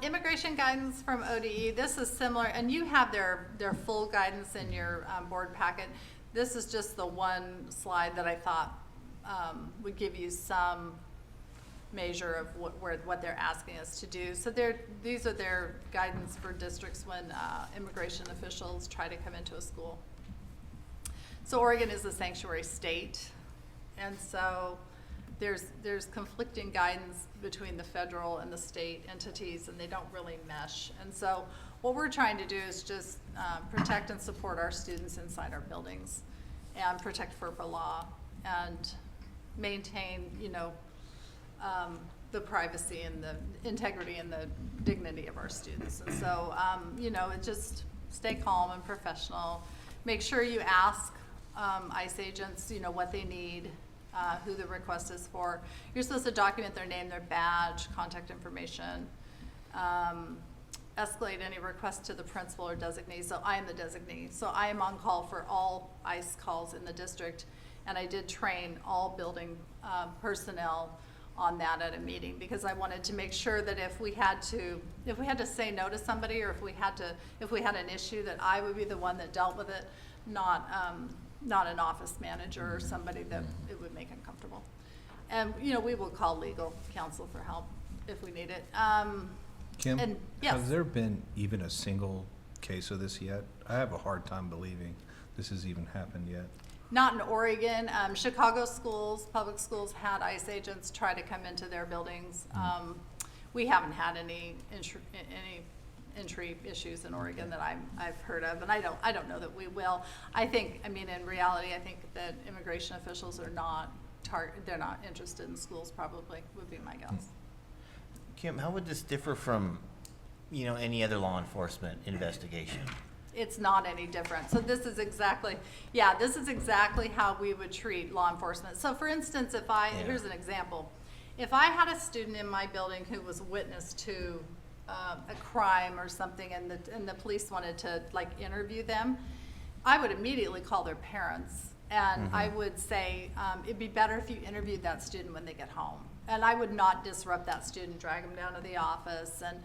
S3: Immigration guidance from ODE, this is similar, and you have their full guidance in your board packet. This is just the one slide that I thought would give you some measure of what they're asking us to do. So these are their guidance for districts when immigration officials try to come into a school. So Oregon is a sanctuary state, and so there's conflicting guidance between the federal and the state entities, and they don't really mesh. And so what we're trying to do is just protect and support our students inside our buildings, and protect FERPA law, and maintain, you know, the privacy and the integrity and the dignity of our students. And so, you know, it just stay calm and professional. Make sure you ask ICE agents, you know, what they need, who the request is for. You're supposed to document their name, their badge, contact information, escalate any request to the principal or designee. So I am the designee. So I am on call for all ICE calls in the district, and I did train all building personnel on that at a meeting, because I wanted to make sure that if we had to say no to somebody, or if we had an issue, that I would be the one that dealt with it, not not an office manager or somebody that it would make uncomfortable. And, you know, we will call legal counsel for help if we need it.
S5: Kim,
S3: And, yes.
S5: has there been even a single case of this yet? I have a hard time believing this has even happened yet.
S3: Not in Oregon. Chicago schools, public schools had ICE agents try to come into their buildings. We haven't had any entry issues in Oregon that I've heard of, and I don't know that we will. I think, I mean, in reality, I think that immigration officials are not they're not interested in schools. Probably would be my guess.
S11: Kim, how would this differ from, you know, any other law enforcement investigation?
S3: It's not any different. So this is exactly, this is exactly how we would treat law enforcement. So for instance, here's an example. If I had a student in my building who was witness to a crime or something, and the police wanted to like interview them, I would immediately call their parents, and I would say, it'd be better if you interviewed that student when they get home. And I would not disrupt that student, drag them down to the office, and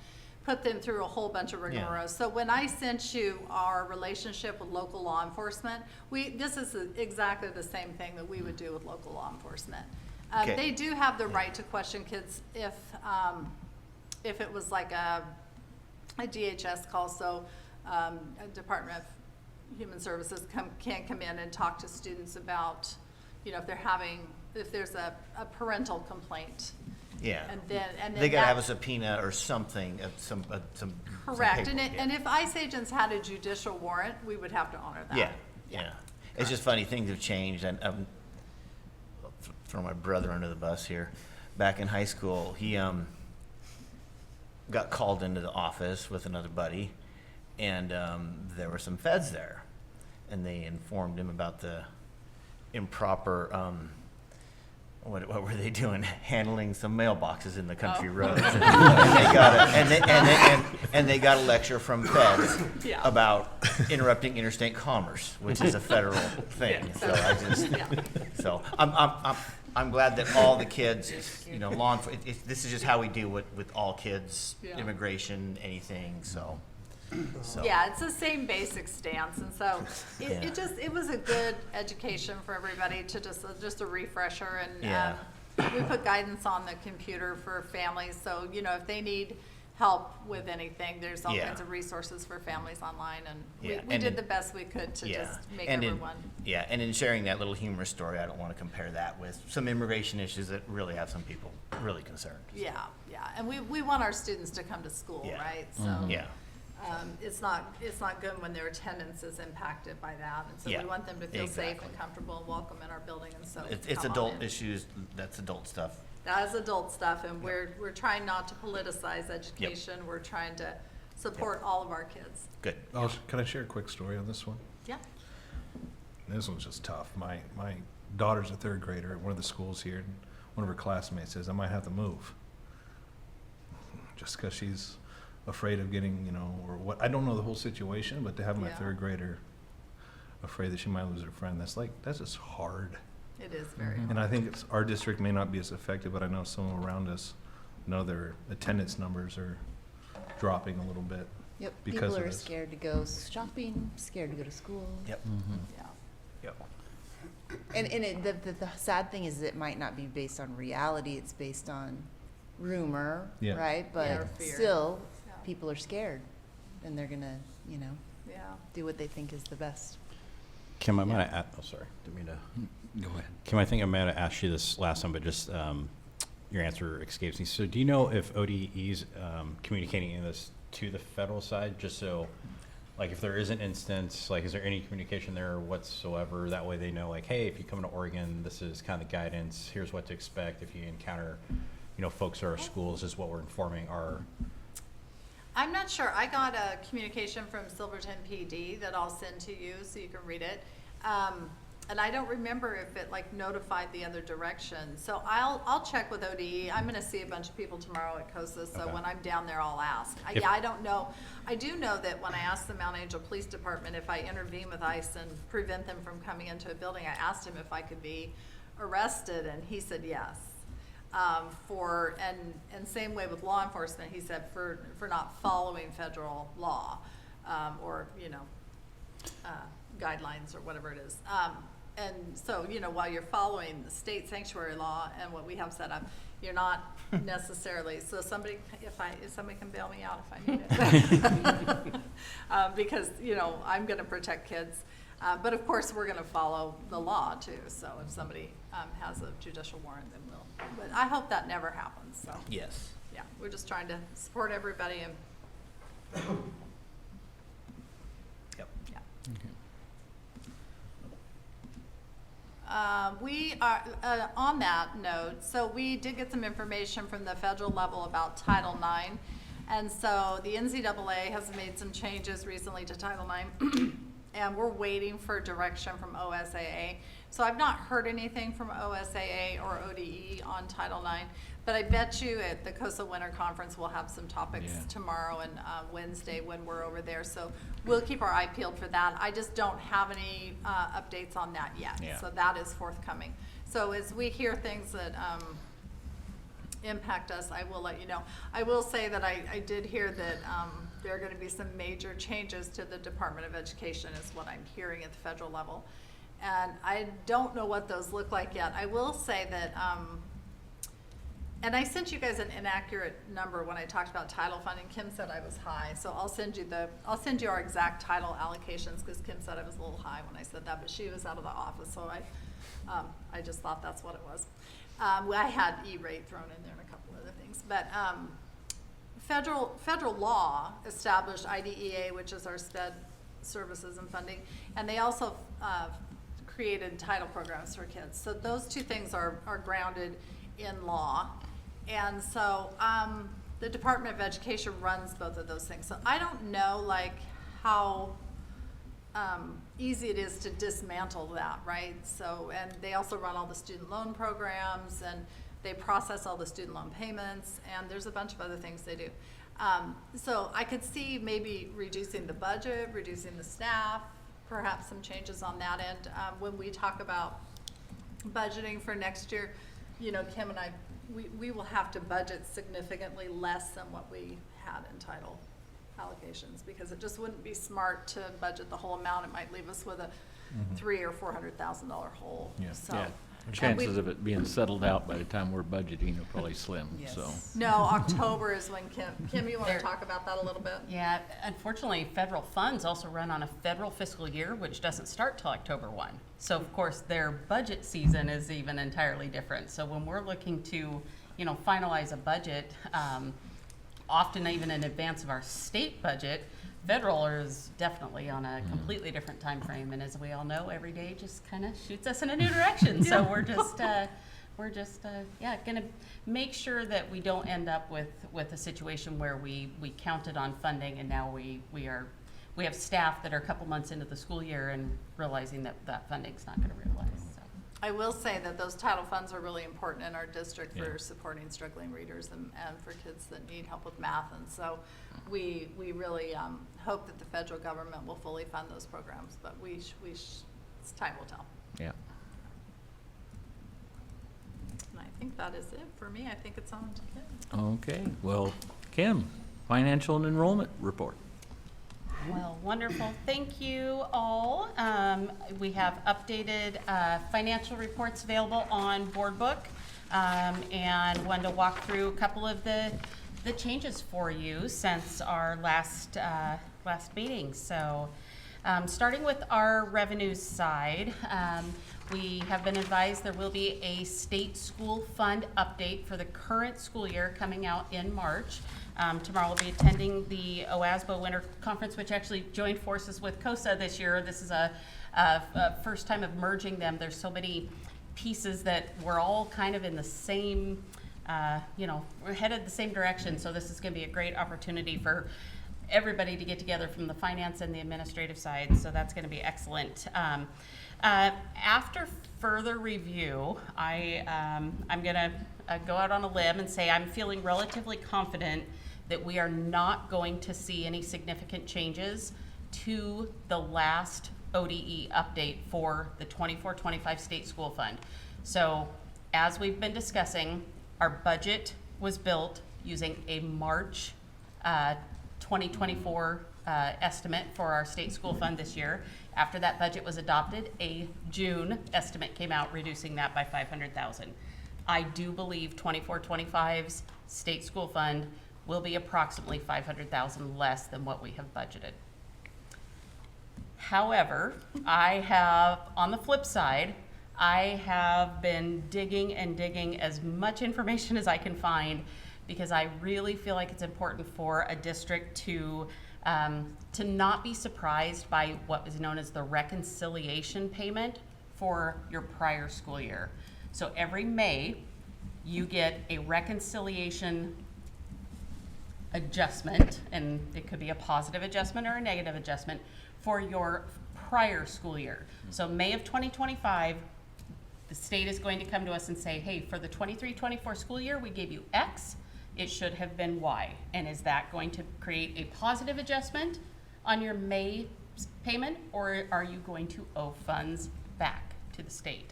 S3: put them through a whole bunch of rigmarole.
S11: Yeah.
S3: So when I sent you our relationship with local law enforcement, this is exactly the same thing that we would do with local law enforcement.
S11: Okay.
S3: They do have the right to question kids if it was like a DHS call, so a Department of Human Services can come in and talk to students about, you know, if there's a parental complaint.
S11: Yeah.
S3: And then
S11: They gotta have a subpoena or something, some
S3: correct.
S11: paperwork,
S3: And if ICE agents had a judicial warrant, we would have to honor that.
S11: Yeah. It's just funny, things have changed, and throw my brother under the bus here. Back in high school, he got called into the office with another buddy, and there were some feds there, and they informed him about the improper what were they doing? Handling some mailboxes in the country roads, and they got a lecture from feds about interrupting interstate commerce, which is a federal thing. So I'm glad that all the kids, you know, this is just how we deal with all kids, immigration, anything. So.
S3: Yeah, it's the same basic stance, and so it was a good education for everybody to just a refresher, and we put guidance on the computer for families, so you know if they need help with anything, there's all kinds of resources for families online, and we did the best we could to just make everyone.
S11: And in sharing that little humorous story, I don't want to compare that with some immigration issues that really have some people really concerned.
S3: Yeah, and we want our students to come to school, right? So. It's not good when their attendance is impacted by that, and so we want them to feel safe and comfortable and welcome in our building, and so
S11: it's adult issues. That's adult stuff.
S3: That is adult stuff, and we're trying not to politicize education. We're trying to support all of our kids.
S11: Good.
S5: Can I share a quick story on this one?
S3: Yeah.
S5: This one's just tough. My daughter's a third grader at one of the schools here, and one of her classmates says, I might have to move. Just because she's afraid of getting, you know, or what, I don't know the whole situation, but to have my third grader afraid that she might lose her friend, that's just hard.
S3: It is very
S5: And I think our district may not be as effective, but I know some around us know their attendance numbers are dropping a little bit.
S2: Yep,
S5: because
S2: people
S5: of
S2: are
S5: this.
S2: scared to go shopping, scared to go to school.
S11: Yep.
S2: And the sad thing is it might not be based on reality, it's based on rumor,
S5: Yeah.
S2: right?
S3: Or
S2: But
S3: fear.
S2: still, people are scared, and they're gonna, you know,
S3: Yeah.
S2: do what they think is the best.
S12: Kim, I might have, sorry, didn't mean to. Go ahead. Kim, I think I might have asked you this last time, but just your answer escapes me. So do you know if ODE's communicating this to the federal side, just so, like, if there is an instance, like, is there any communication there whatsoever? That way they know, like, hey, if you come to Oregon, this is kind of the guidance, here's what to expect if you encounter, you know, folks at our schools, is what we're informing our.
S3: I'm not sure. I got a communication from Silverton PD that I'll send to you so you can read it. And I don't remember if it like notified the other direction. So I'll check with ODE. I'm gonna see a bunch of people tomorrow at COSA, so when I'm down there, I'll ask. I don't know. I do know that when I asked the Mount Angel Police Department if I intervene with ICE and prevent them from coming into a building, I asked him if I could be arrested, and he said yes. And same way with law enforcement, he said for not following federal law, or, you know, guidelines or whatever it is. And so, you know, while you're following the state sanctuary law and what we have set up, you're not necessarily, so somebody, if somebody can bail me out if I need it. Because, you know, I'm gonna protect kids. But of course, we're gonna follow the law too. So if somebody has a judicial warrant, then we'll. But I hope that never happens, so.
S11: Yes.
S3: Yeah, we're just trying to support everybody and.
S11: Yep.
S3: Yeah. We are, on that note, so we did get some information from the federal level about Title IX. And so the NCAA has made some changes recently to Title IX, and we're waiting for direction from OSAA. So I've not heard anything from OSAA or ODE on Title IX, but I bet you at the COSA Winter Conference we'll have some topics tomorrow and Wednesday when we're over there. So we'll keep our eye peeled for that. I just don't have any updates on that yet.
S12: Yeah.
S3: So that is forthcoming. So as we hear things that impact us, I will let you know. I will say that I did hear that there are going to be some major changes to the Department of Education is what I'm hearing at the federal level. And I don't know what those look like yet. I will say that, and I sent you guys an inaccurate number when I talked about title funding. Kim said I was high, so I'll send you our exact title allocations because Kim said I was a little high when I said that, but she was out of the office, so I just thought that's what it was. I had E-rate thrown in there and a couple other things, but federal law established IDEA, which is our SPED services and funding, and they also created title programs for kids. So those two things are grounded in law. And so the Department of Education runs both of those things. So I don't know like how easy it is to dismantle that, right? So, and they also run all the student loan programs and they process all the student loan payments and there's a bunch of other things they do. So I could see maybe reducing the budget, reducing the staff, perhaps some changes on that end. When we talk about budgeting for next year, you know, Kim and I, we will have to budget significantly less than what we had in title allocations because it just wouldn't be smart to budget the whole amount. It might leave us with a $300,000 or $400,000 hole.
S5: Yeah.
S3: So,
S1: Yeah. Chances of it being settled out by the time we're budgeting are probably slim, so.
S3: No, October is when Kim, you want to talk about that a little bit?
S10: Yeah, unfortunately, federal funds also run on a federal fiscal year, which doesn't start till October 1. So of course, their budget season is even entirely different. So when we're looking to, you know, finalize a budget, often even in advance of our state budget, federal is definitely on a completely different time frame, and as we all know, every day just kind of shoots us in a new direction. So we're just going to make sure that we don't end up with a situation where we counted on funding and now we have staff that are a couple months into the school year and realizing that funding's not going to realize. So.
S3: I will say that those title funds are really important in our district for supporting struggling readers and for kids that need help with math. And so we really hope that the federal government will fully fund those programs, but time will tell.
S1: Yeah.
S3: And I think that is it for me. I think it's on to Kim.
S1: Okay, well, Kim, financial and enrollment report.
S10: Well, wonderful. Thank you all. We have updated financial reports available on Board Book, and wanted to walk through a couple of the changes for you since our last meeting. So, starting with our revenues side, we have been advised there will be a state school fund update for the current school year coming out in March. Tomorrow we'll be attending the OASBO Winter Conference, which actually joined forces with COSA this year. This is a first time of merging them. There's so many pieces that we're all kind of in the same, we're headed the same direction. So this is going to be a great opportunity for everybody to get together from the finance and the administrative side. So that's going to be excellent. After further review, I'm going to go out on a limb and say I'm feeling relatively confident that we are not going to see any significant changes to the last ODE update for the 24-25 state school fund. So as we've been discussing, our budget was built using a March 2024 estimate for our state school fund this year. After that budget was adopted, a June estimate came out reducing that by $500,000. I do believe 24-25's state school fund will be approximately $500,000 less than what we have budgeted. However, I have, on the flip side, I have been digging and digging as much information as I can find, because I really feel like it's important for a district to not be surprised by what is known as the reconciliation payment for your prior school year. So every May, you get a reconciliation adjustment, and it could be a positive adjustment or a negative adjustment for your prior school year. So May of 2025, the state is going to come to us and say, hey, for the 23-24 school year, we gave you X, it should have been Y. And is that going to create a positive adjustment on your May payment, or are you going to owe funds back to the state?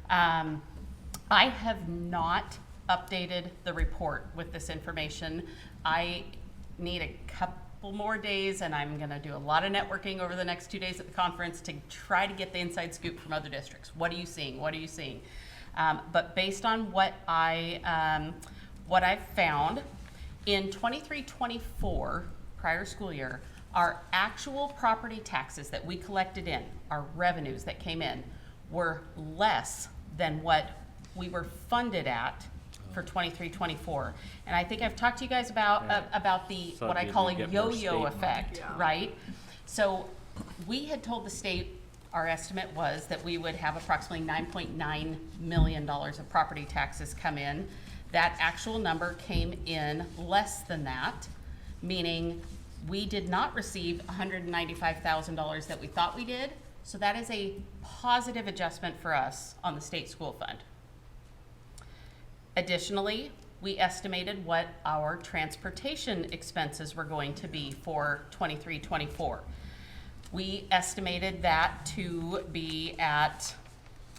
S10: I have not updated the report with this information. I need a couple more days, and I'm gonna do a lot of networking over the next 2 days at the conference to try to get the inside scoop from other districts. What are you seeing? What are you seeing? But based on what I've found, in 23-24, prior school year, our actual property taxes that we collected in, our revenues that came in, were less than what we were funded at for 23-24. And I think I've talked to you guys about the,
S1: So
S10: what I
S1: did
S10: call
S1: we
S10: a
S1: get more
S10: yo-yo
S1: state money?
S10: effect, right? So we had told the state, our estimate was that we would have approximately $9.9 million of property taxes come in. That actual number came in less than that, meaning we did not receive $195,000 that we thought we did. So that is a positive adjustment for us on the state school fund. Additionally, we estimated what our transportation expenses were going to be for 23-24. We estimated that to be at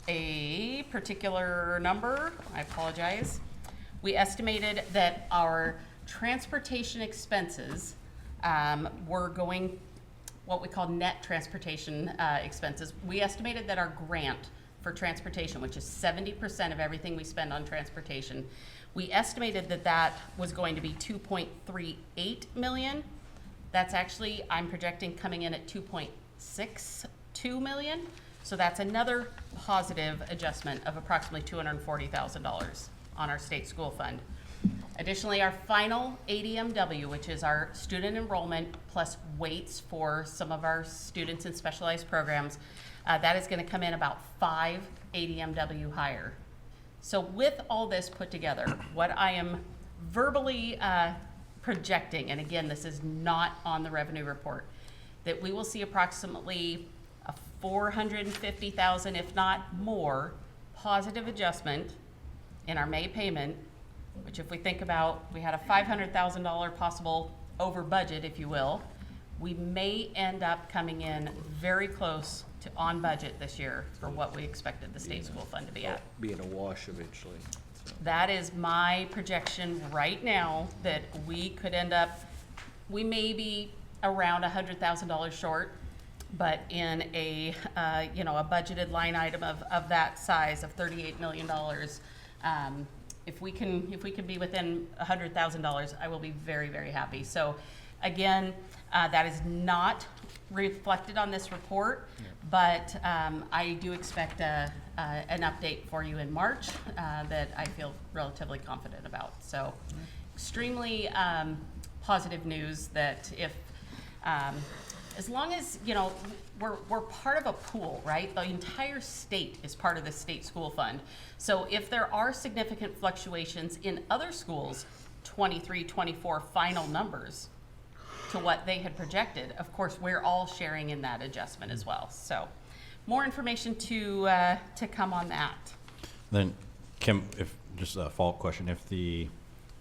S10: a particular number. I apologize. We estimated that our transportation expenses were going, what we call net transportation expenses. We estimated that our grant for transportation, which is 70% of everything we spend on transportation, we estimated that that was going to be $2.38 million. That's actually, I'm projecting coming in at $2.62 million. So that's another positive adjustment of approximately $240,000 on our state school fund. Additionally, our final ADMW, which is our student enrollment plus weights for some of our students in specialized programs, that is going to come in about 5 ADMW higher. So with all this put together, what I am verbally projecting, and again, this is not on the revenue report, that we will see approximately a $450,000, if not more, positive adjustment in our May payment, which if we think about, we had a $500,000 possible over budget, if you will, we may end up coming in very close to on budget this year for what we expected the state school fund to be at.
S1: Be in a wash eventually. So.
S10: That is my projection right now, that we could end up, we may be around $100,000 short, but in a a budgeted line item of that size of $38 million, if we can be within $100,000, I will be very, very happy. So again, that is not reflected on this report, but I do expect an update for you in March that I feel relatively confident about. So extremely positive news that if, as long as, we're part of a pool, right? The entire state is part of the state school fund. So if there are significant fluctuations in other schools' 23-24 final numbers to what they had projected, of course, we're all sharing in that adjustment as well. So more information to come on that.
S12: Then, Kim, if just a follow-up question, if the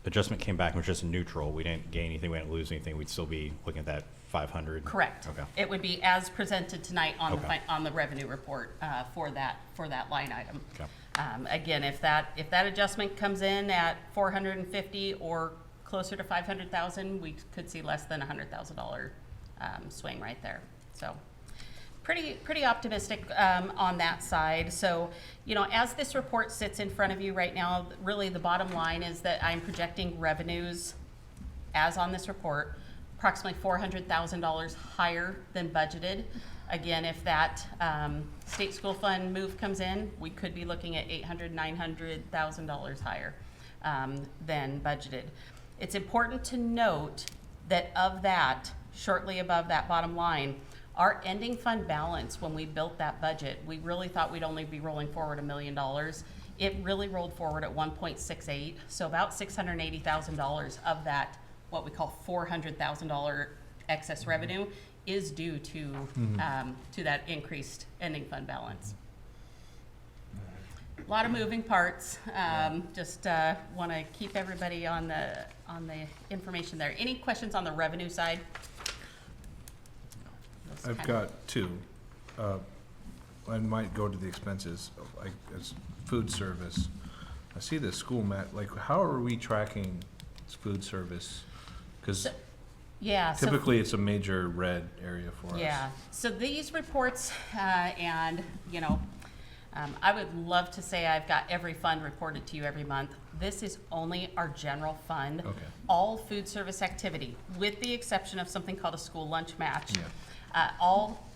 S12: adjustment came back and was just neutral, we didn't gain anything, we didn't lose anything, we'd still be looking at that 500?
S10: Correct.
S12: Okay.
S10: It would be as presented tonight on
S12: Okay.
S10: on the revenue report for that line item.
S12: Okay.
S10: Again, if that adjustment comes in at 450 or closer to 500,000, we could see less than $100,000 swing right there. So pretty optimistic on that side. So, you know, as this report sits in front of you right now, really the bottom line is that I'm projecting revenues, as on this report, approximately $400,000 higher than budgeted. Again, if that state school fund move comes in, we could be looking at $800,000, $900,000 higher than budgeted. It's important to note that of that, shortly above that bottom line, our ending fund balance, when we built that budget, we really thought we'd only be rolling forward $1 million. It really rolled forward at 1.68, so about $680,000 of that, what we call $400,000 excess revenue, is due to that increased ending fund balance. A lot of moving parts. Just want to keep everybody on the information there. Any questions on the revenue side?
S5: I've got two. I might go to the expenses, like as food service. I see the school like, how are we tracking food service? Because
S10: yeah,
S5: typically it's a major red area for us.
S10: Yeah, so these reports, and you know, I would love to say I've got every fund reported to you every month. This is only our general fund.
S5: Okay.
S10: All food service activity, with the exception of something called a school lunch match.
S5: Yeah.
S10: All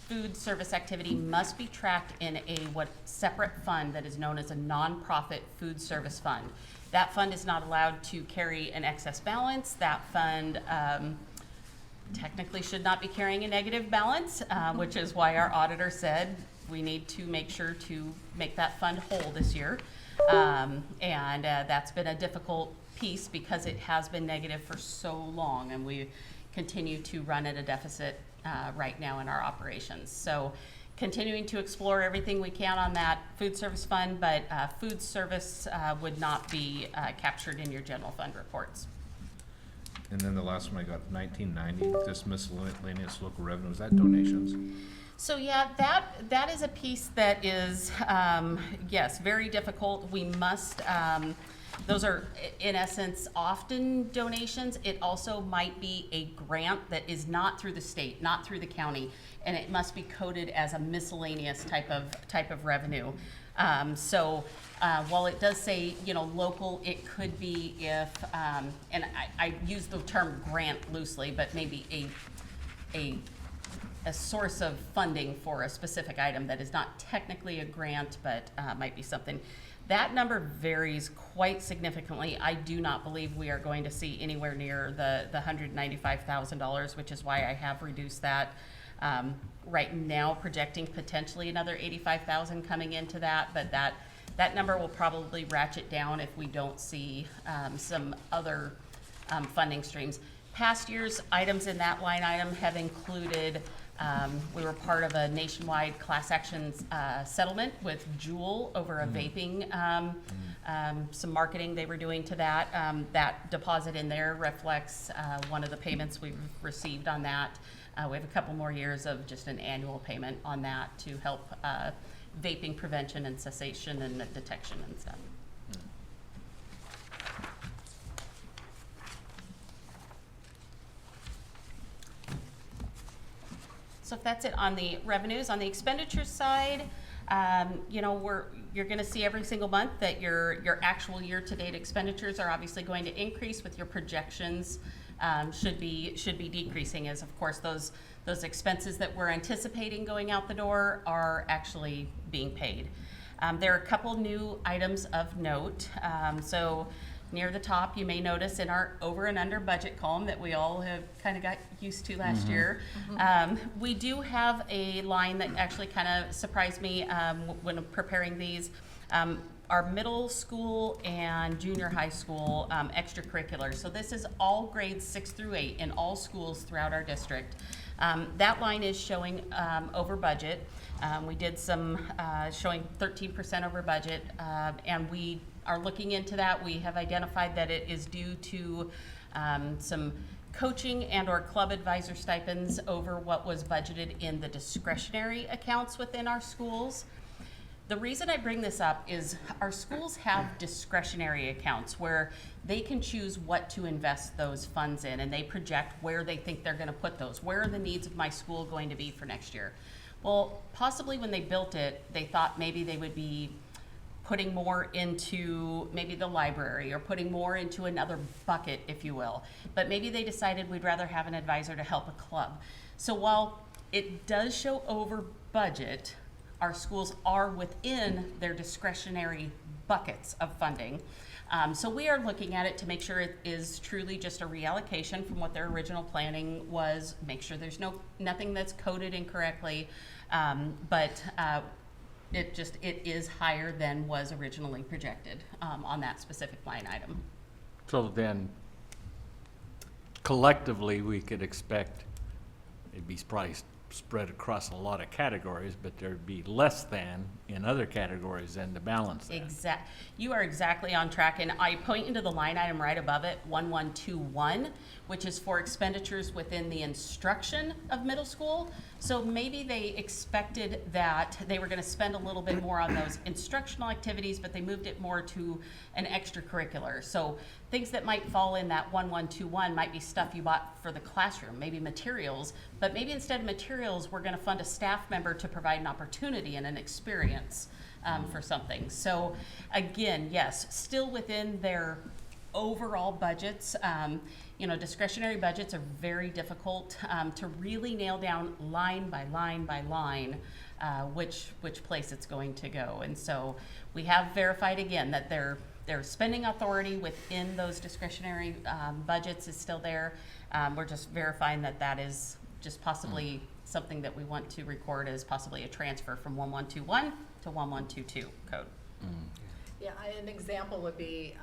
S10: food service activity must be tracked in a separate fund that is known as a nonprofit food service fund. That fund is not allowed to carry an excess balance. That fund technically should not be carrying a negative balance, which is why our auditor said we need to make sure to make that fund whole this year. And that's been a difficult piece because it has been negative for so long, and we continue to run at a deficit right now in our operations. So continuing to explore everything we can on that food service fund, but food service would not be captured in your general fund reports.
S5: And then the last one I got, 1990, this miscellaneous local revenue, is that donations?
S10: So yeah, that is a piece that is, yes, very difficult. We must, those are in essence often donations. It also might be a grant that is not through the state, not through the county, and it must be coded as a miscellaneous type of revenue. So while it does say, you know, local, it could be if, and I use the term grant loosely, but maybe a source of funding for a specific item that is not technically a grant, but might be something. That number varies quite significantly. I do not believe we are going to see anywhere near the $195,000, which is why I have reduced that. Right now, projecting potentially another $85,000 coming into that, but that number will probably ratchet down if we don't see some other funding streams. Past years, items in that line item have included, we were part of a nationwide class action settlement with Juul over a vaping, some marketing they were doing to that. That deposit in there reflects one of the payments we've received on that. We have a couple more years of just an annual payment on that to help vaping prevention and cessation and detection and stuff. So if that's it on the revenues. On the expenditures side, you know, you're going to see every single month that your actual year-to-date expenditures are obviously going to increase, with your projections should be decreasing, as of course those expenses that we're anticipating going out the door are actually being paid. There are a couple new items of note. So near the top, you may notice in our over and under budget column that we all have kind of got used to last year, we do have a line that actually kind of surprised me when preparing these. Our middle school and junior high school extracurriculars. So this is all grades 6 through 8 in all schools throughout our district. That line is showing over budget. We did some showing 13% over budget, and we are looking into that. We have identified that it is due to some coaching and or club advisor stipends over what was budgeted in the discretionary accounts within our schools. The reason I bring this up is our schools have discretionary accounts where they can choose what to invest those funds in, and they project where they think they're gonna put those. Where are the needs of my school going to be for next year? Well, possibly when they built it, they thought maybe they would be putting more into maybe the library or putting more into another bucket, if you will. But maybe they decided we'd rather have an advisor to help a club. So while it does show over budget, our schools are within their discretionary buckets of funding. So we are looking at it to make sure it is truly just a reallocation from what their original planning was, make sure there's nothing that's coded incorrectly, but it is higher than was originally projected on that specific line item.
S1: So then, collectively, we could expect, it'd be probably spread across a lot of categories, but there'd be less than in other categories than to balance that.
S10: You are exactly on track, and I point into the line item right above it, 1121, which is for expenditures within the instruction of middle school. So maybe they expected that they were going to spend a little bit more on those instructional activities, but they moved it more to an extracurricular. So things that might fall in that 1121 might be stuff you bought for the classroom, maybe materials, but maybe instead of materials, we're going to fund a staff member to provide an opportunity and an experience for something. So again, yes, still within their overall budgets. Discretionary budgets are very difficult to really nail down line by line by line which place it's going to go. And so we have verified again that their spending authority within those discretionary budgets is still there. We're just verifying that is just possibly something that we want to record as possibly a transfer from 1121 to 1122 code.
S3: Yeah, an example would be,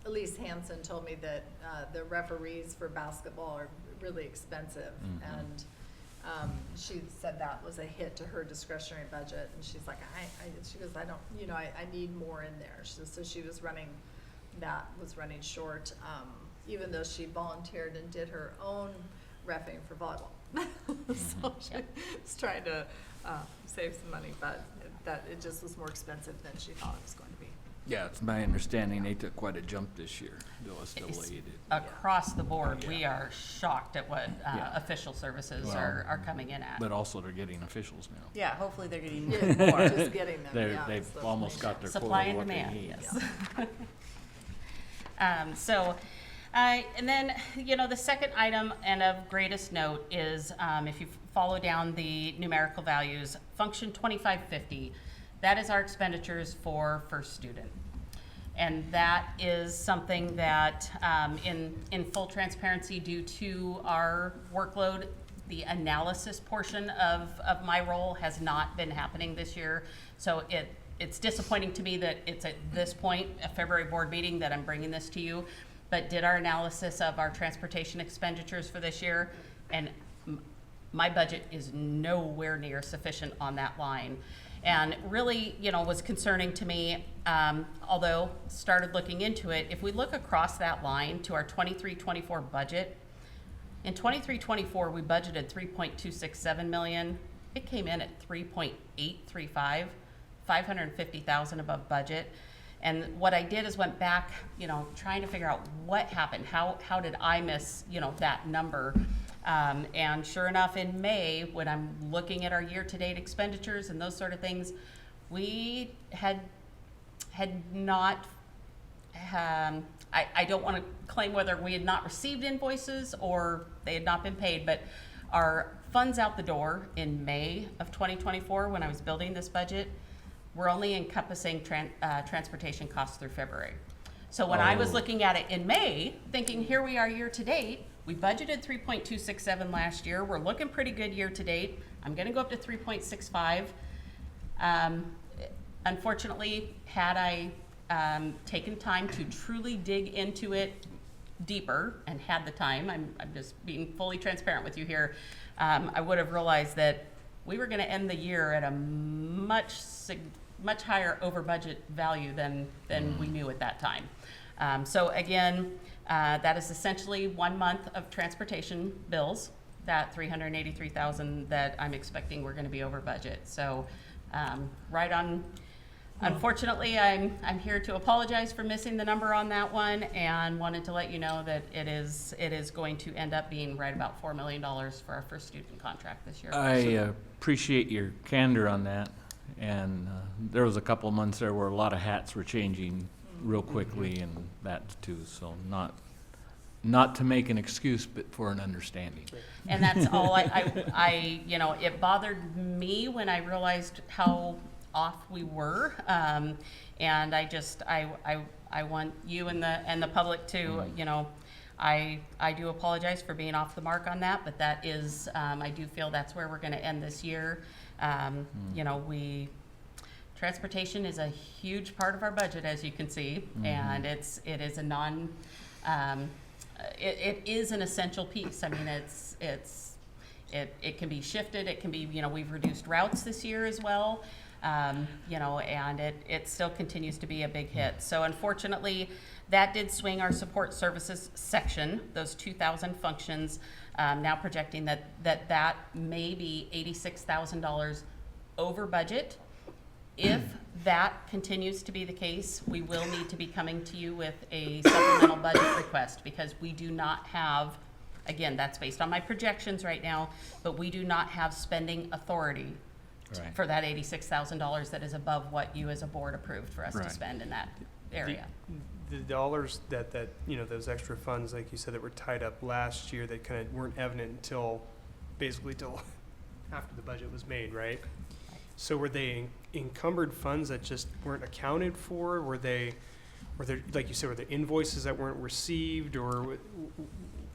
S3: Elise Hansen told me that the referees for basketball are really expensive, and she said that was a hit to her discretionary budget, and she's like, she goes, I don't, I need more in there. So she was running short, even though she volunteered and did her own reffing for volleyball. So she was trying to save some money, but that it just was more expensive than she thought it was going to be.
S1: Yeah, it's my understanding they took quite a jump this year.
S10: Across the board, we are shocked at what official services are coming in at.
S1: But also they're getting officials now.
S10: Yeah, hopefully they're getting
S3: more. Just getting them,
S1: They've almost got their
S10: supply
S1: quota
S10: and
S1: of what they
S10: demand,
S1: need.
S10: yes. And then, the second item and of greatest note is if you follow down the numerical values, function 2550, that is our expenditures for first student. And that is something that, in full transparency, due to our workload, the analysis portion of my role has not been happening this year. So it's disappointing to me that it's at this point, a February board meeting, that I'm bringing this to you. But did our analysis of our transportation expenditures for this year, and my budget is nowhere near sufficient on that line. And really, was concerning to me, although started looking into it. If we look across that line to our 23-24 budget, in 23-24 we budgeted $3.267 million. It came in at $3.835, $550,000 above budget. And what I did is went back, trying to figure out what happened. How did I miss, that number? And sure enough, in May, when I'm looking at our year-to-date expenditures and those sort of things, we had not, I don't want to claim whether we had not received invoices or they had not been paid, but our funds out the door in May of 2024, when I was building this budget, were only encompassing transportation costs through February. So when I was looking at it in May, thinking here we are year-to-date, we budgeted 3.267 last year. We're looking pretty good year to date. I'm going to go up to 3.65. Unfortunately, had I taken time to truly dig into it deeper and had the time, I'm just being fully transparent with you here, I would have realized that we were going to end the year at a much higher over budget value than we knew at that time. So again, that is essentially 1 month of transportation bills, that $383,000 that I'm expecting we're going to be over budget. So right on. Unfortunately, I'm here to apologize for missing the number on that one, and wanted to let you know that it is going to end up being right about $4 million for our first student contract this year.
S1: I appreciate your candor on that, and there was a couple of months there where a lot of hats were changing real quickly, and that too, so not to make an excuse, but for an understanding.
S10: And that's all I you know, it bothered me when I realized how off we were, and I want you and the public to, you know, I do apologize for being off the mark on that, but that is, I do feel that's where we're going to end this year. You know, transportation is a huge part of our budget, as you can see, and it is a it is an essential piece. I mean, it can be shifted. It can be, you know, we've reduced routes this year as well. You know, and it still continues to be a big hit. So unfortunately, that did swing our support services section, those 2,000 functions, now projecting that may be $86,000 over budget. If that continues to be the case, we will need to be coming to you with a supplemental budget request, because we do not have, again, that's based on my projections right now, but we do not have spending authority for that $86,000 that is above what you as a board approved for us to spend in that area.
S13: The dollars that you know, those extra funds, like you said, that were tied up last year that kind of weren't evident until basically till after the budget was made, right? So were they encumbered funds that just weren't accounted for? Were there, like you said, were there invoices that weren't received, or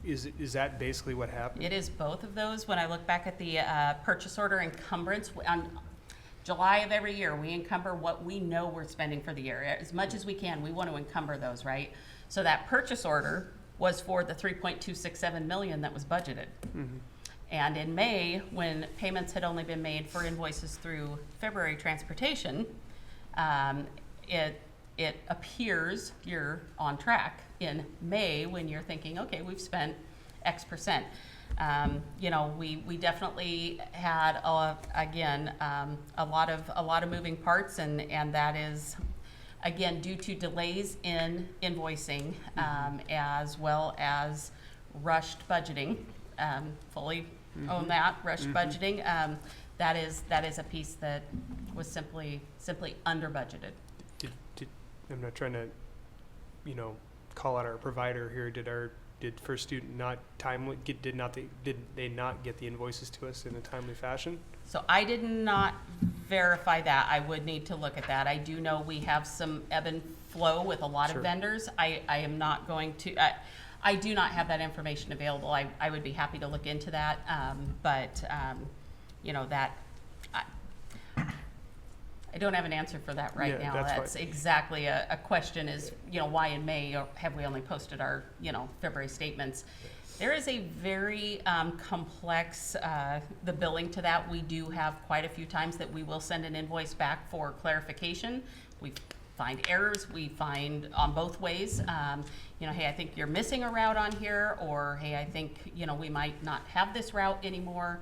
S13: is that basically what happened?
S10: It is both of those. When I look back at the purchase order encumbrance, on July of every year, we encumber what we know we're spending for the year. As much as we can, we want to encumber those, right? So that purchase order was for the $3.267 million that was budgeted. And in May, when payments had only been made for invoices through February transportation, it appears you're on track in May when you're thinking, okay, we've spent X percent. You know, we definitely had again a lot of moving parts, and that is again due to delays in invoicing, as well as rushed budgeting. Fully own that rushed budgeting. That is a piece that was simply under budgeted.
S13: I'm not trying to, you know, call out our provider here. Did First Student not did they not get the invoices to us in a timely fashion?
S10: So I did not verify that. I would need to look at that. I do know we have some ebb and flow with a lot of vendors. I am not going to. I do not have that information available. I would be happy to look into that, but you know, that I don't have an answer for that right now. That's exactly a question is, you know, why in May have we only posted our, you know, February statements? There is a very complex, the billing to that. We do have quite a few times that we will send an invoice back for clarification. We find errors, we find on both ways, you know, hey, I think you're missing a route on here, or hey, I think, you know, we might not have this route anymore.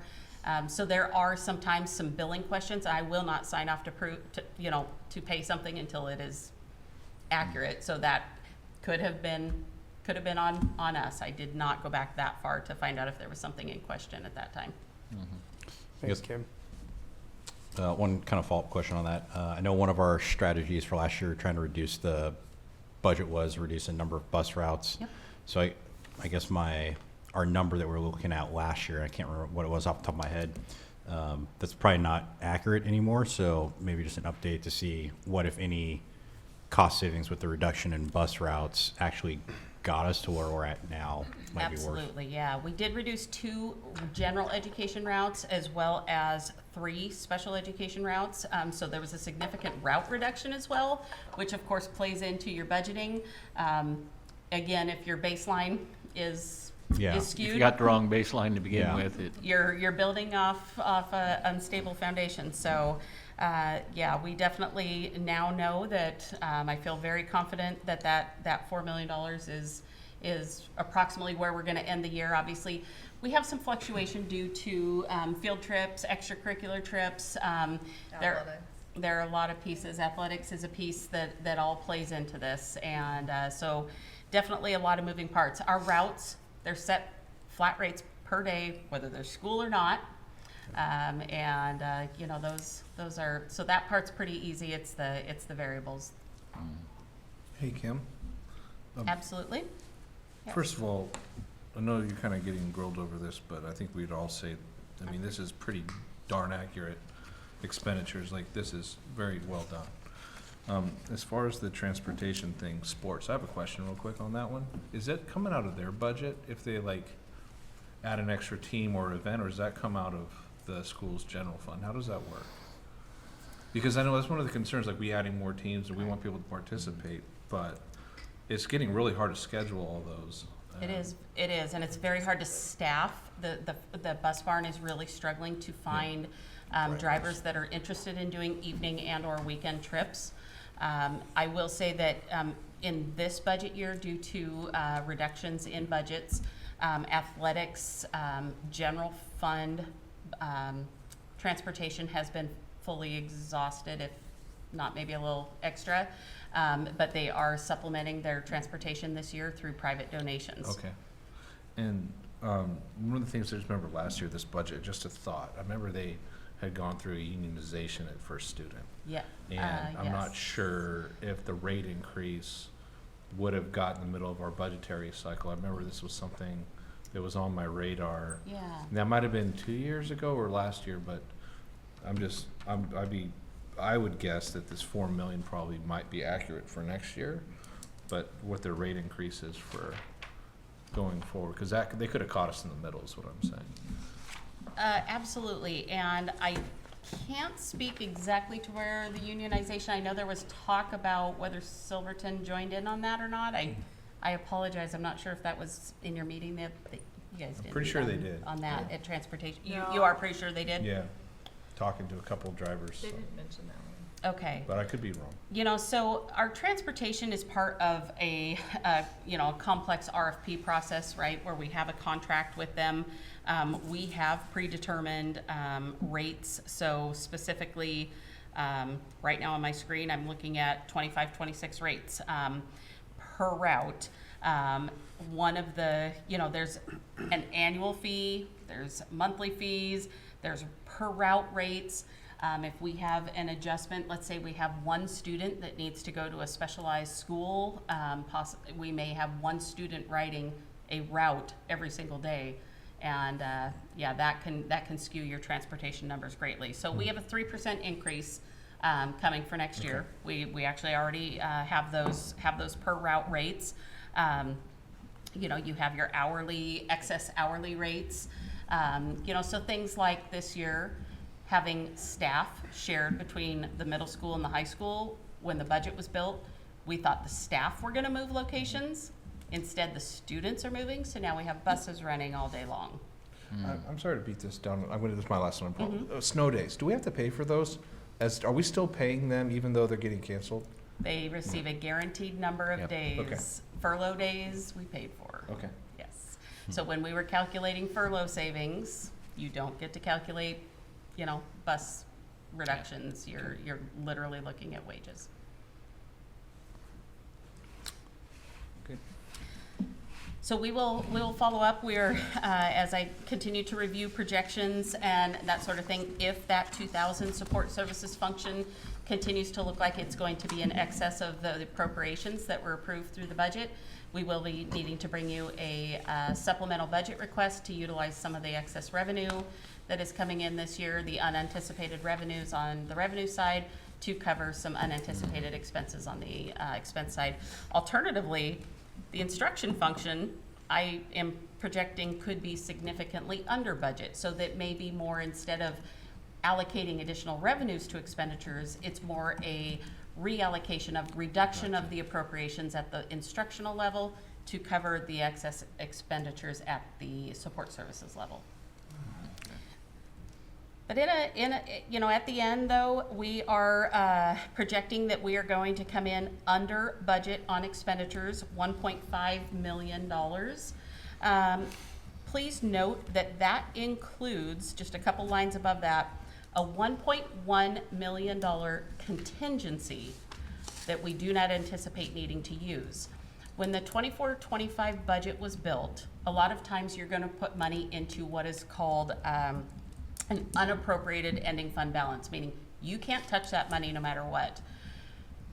S10: So there are sometimes some billing questions. I will not sign off to pay something until it is accurate. So that could have been on us. I did not go back that far to find out if there was something in question at that time.
S13: Thanks, Kim.
S12: One kind of follow-up question on that. I know one of our strategies for last year trying to reduce the budget was reduce the number of bus routes.
S10: Yep.
S12: So I guess our number that we were looking at last year, I can't remember what it was off the top of my head, that's probably not accurate anymore. So maybe just an update to see what, if any, cost savings with the reduction in bus routes actually got us to where we're at now. Might be worse.
S10: Absolutely, yeah. We did reduce 2 general education routes as well as 3 special education routes. So there was a significant route reduction as well, which of course plays into your budgeting. Again, if your baseline is skewed.
S1: If you got the wrong baseline to begin with,
S10: you're building off an unstable foundation. So yeah, we definitely now know that I feel very confident that $4 million is approximately where we're gonna end the year. Obviously, we have some fluctuation due to field trips, extracurricular trips. There are a lot of pieces. Athletics is a piece that all plays into this. And so definitely a lot of moving parts. Our routes, they're set flat rates per day, whether there's school or not. You know, those are, so that part's pretty easy. It's the variables.
S5: Hey, Kim.
S10: Absolutely. Yes.
S5: First of all, I know you're kind of getting grilled over this, but I think we'd all say, I mean, this is pretty darn accurate expenditures. Like, this is very well done. As far as the transportation thing, sports, I have a question real quick on that one. Is it coming out of their budget if they like add an extra team or event, or does that come out of the school's general fund? How does that work? Because I know that's one of the concerns, like we adding more teams and we want people to participate, but it's getting really hard to schedule all those.
S10: It is, and it's very hard to staff. The bus barn is really struggling to find drivers that are interested in doing evening and or weekend trips. I will say that in this budget year, due to reductions in budgets, athletics, general fund, transportation has been fully exhausted, if not maybe a little extra. But they are supplementing their transportation this year through private donations.
S5: Okay. And one of the things I just remember last year, this budget, just a thought, I remember they had gone through a unionization at First Student.
S10: Yeah.
S5: And I'm
S10: yes.
S5: not sure if the rate increase would have gotten in the middle of our budgetary cycle. I remember this was something that was on my radar.
S10: Yeah.
S5: That might have been 2 years ago or last year, but I would guess that this 4 million probably might be accurate for next year, but what their rate increase is for going forward, because they could have caught us in the middle is what I'm saying.
S10: Absolutely, and I can't speak exactly to where the unionization, I know there was talk about whether Silverton joined in on that or not. I apologize, I'm not sure if that was in your meeting that you guys did.
S5: Pretty sure they did.
S10: On that at transportation.
S3: No.
S10: You are pretty sure they did?
S5: Yeah, talking to a couple drivers,
S3: They
S5: so.
S3: didn't mention that one.
S10: Okay.
S5: But I could be wrong.
S10: You know, so our transportation is part of a complex RFP process, right, where we have a contract with them. We have predetermined rates. So specifically, right now on my screen, I'm looking at 25, 26 rates per route. One of the, there's an annual fee, there's monthly fees, there's per route rates. If we have an adjustment, let's say we have one student that needs to go to a specialized school, we may have one student riding a route every single day. And that can skew your transportation numbers greatly. So we have a 3% increase coming for next year. We actually already have those per route rates. You have your excess hourly rates. So things like this year, having staff shared between the middle school and the high school. When the budget was built, we thought the staff were gonna move locations. Instead, the students are moving, so now we have buses running all day long.
S5: I'm sorry to beat this down. This is my last one. Snow days, do we have to pay for those? Are we still paying them even though they're getting canceled?
S10: They receive a guaranteed number of days.
S5: Okay.
S10: Furlough days, we paid for.
S5: Okay.
S10: Yes. So when we were calculating furlough savings, you don't get to calculate, bus reductions. You're literally looking at wages.
S1: Good.
S10: So we'll follow up. We're as I continue to review projections and that sort of thing. If that 2,000 support services function continues to look like it's going to be in excess of the appropriations that were approved through the budget, we will be needing to bring you a supplemental budget request to utilize some of the excess revenue that is coming in this year, the unanticipated revenues on the revenue side, to cover some unanticipated expenses on the expense side. Alternatively, the instruction function, I am projecting could be significantly under budget, so that may be more, instead of allocating additional revenues to expenditures, it's more a reallocation of reduction of the appropriations at the instructional level to cover the excess expenditures at the support services level. But at the end though, we are projecting that we are going to come in under budget on expenditures, $1.5 million. Please note that that includes, just a couple lines above that, a $1.1 million contingency that we do not anticipate needing to use. When the 24-25 budget was built, a lot of times you're going to put money into what is called an unappropriated ending fund balance, meaning you can't touch that money no matter what.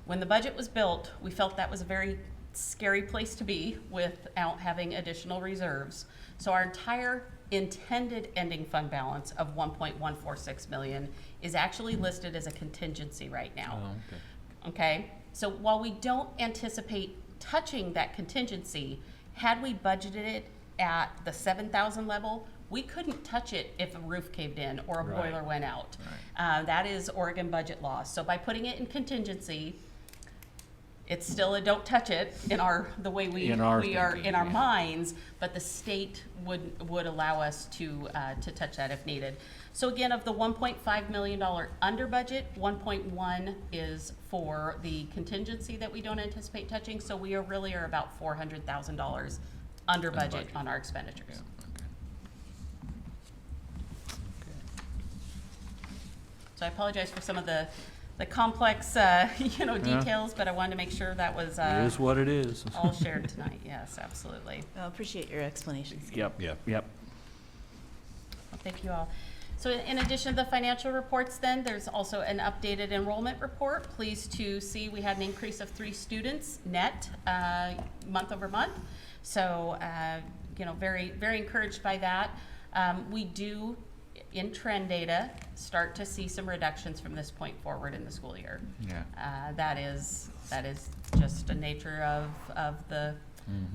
S10: When the budget was built, we felt that was a very scary place to be without having additional reserves. So our entire intended ending fund balance of $1.146 million is actually listed as a contingency right now.
S1: Oh, okay.
S10: Okay, so while we don't anticipate touching that contingency, had we budgeted it at the 7,000 level, we couldn't touch it if a roof caved in or a
S1: Right.
S10: boiler went out.
S1: Right.
S10: That is Oregon budget law. So by putting it in contingency, it's still a don't touch it in the way we are
S1: thinking,
S10: in our
S1: yeah.
S10: minds, but the state would allow us to touch that if needed. So again, of the $1.5 million under budget, 1.1 is for the contingency that we don't anticipate touching. So we really are about $400,000 under budget on our expenditures.
S1: Yeah,
S10: So I apologize for some of the complex, details, but I wanted to make sure that was
S1: okay. It is what it is.
S10: all shared tonight. Yes, absolutely.
S2: I appreciate your explanations.
S1: Yep,
S12: Yep.
S1: yep.
S10: Well, thank you all. So in addition to the financial reports then, there's also an updated enrollment report. Pleased to see we had an increase of 3 students net month over month. So, very, very encouraged by that. We do, in trend data, start to see some reductions from this point forward in the school year.
S1: Yeah.
S10: That is just a nature of the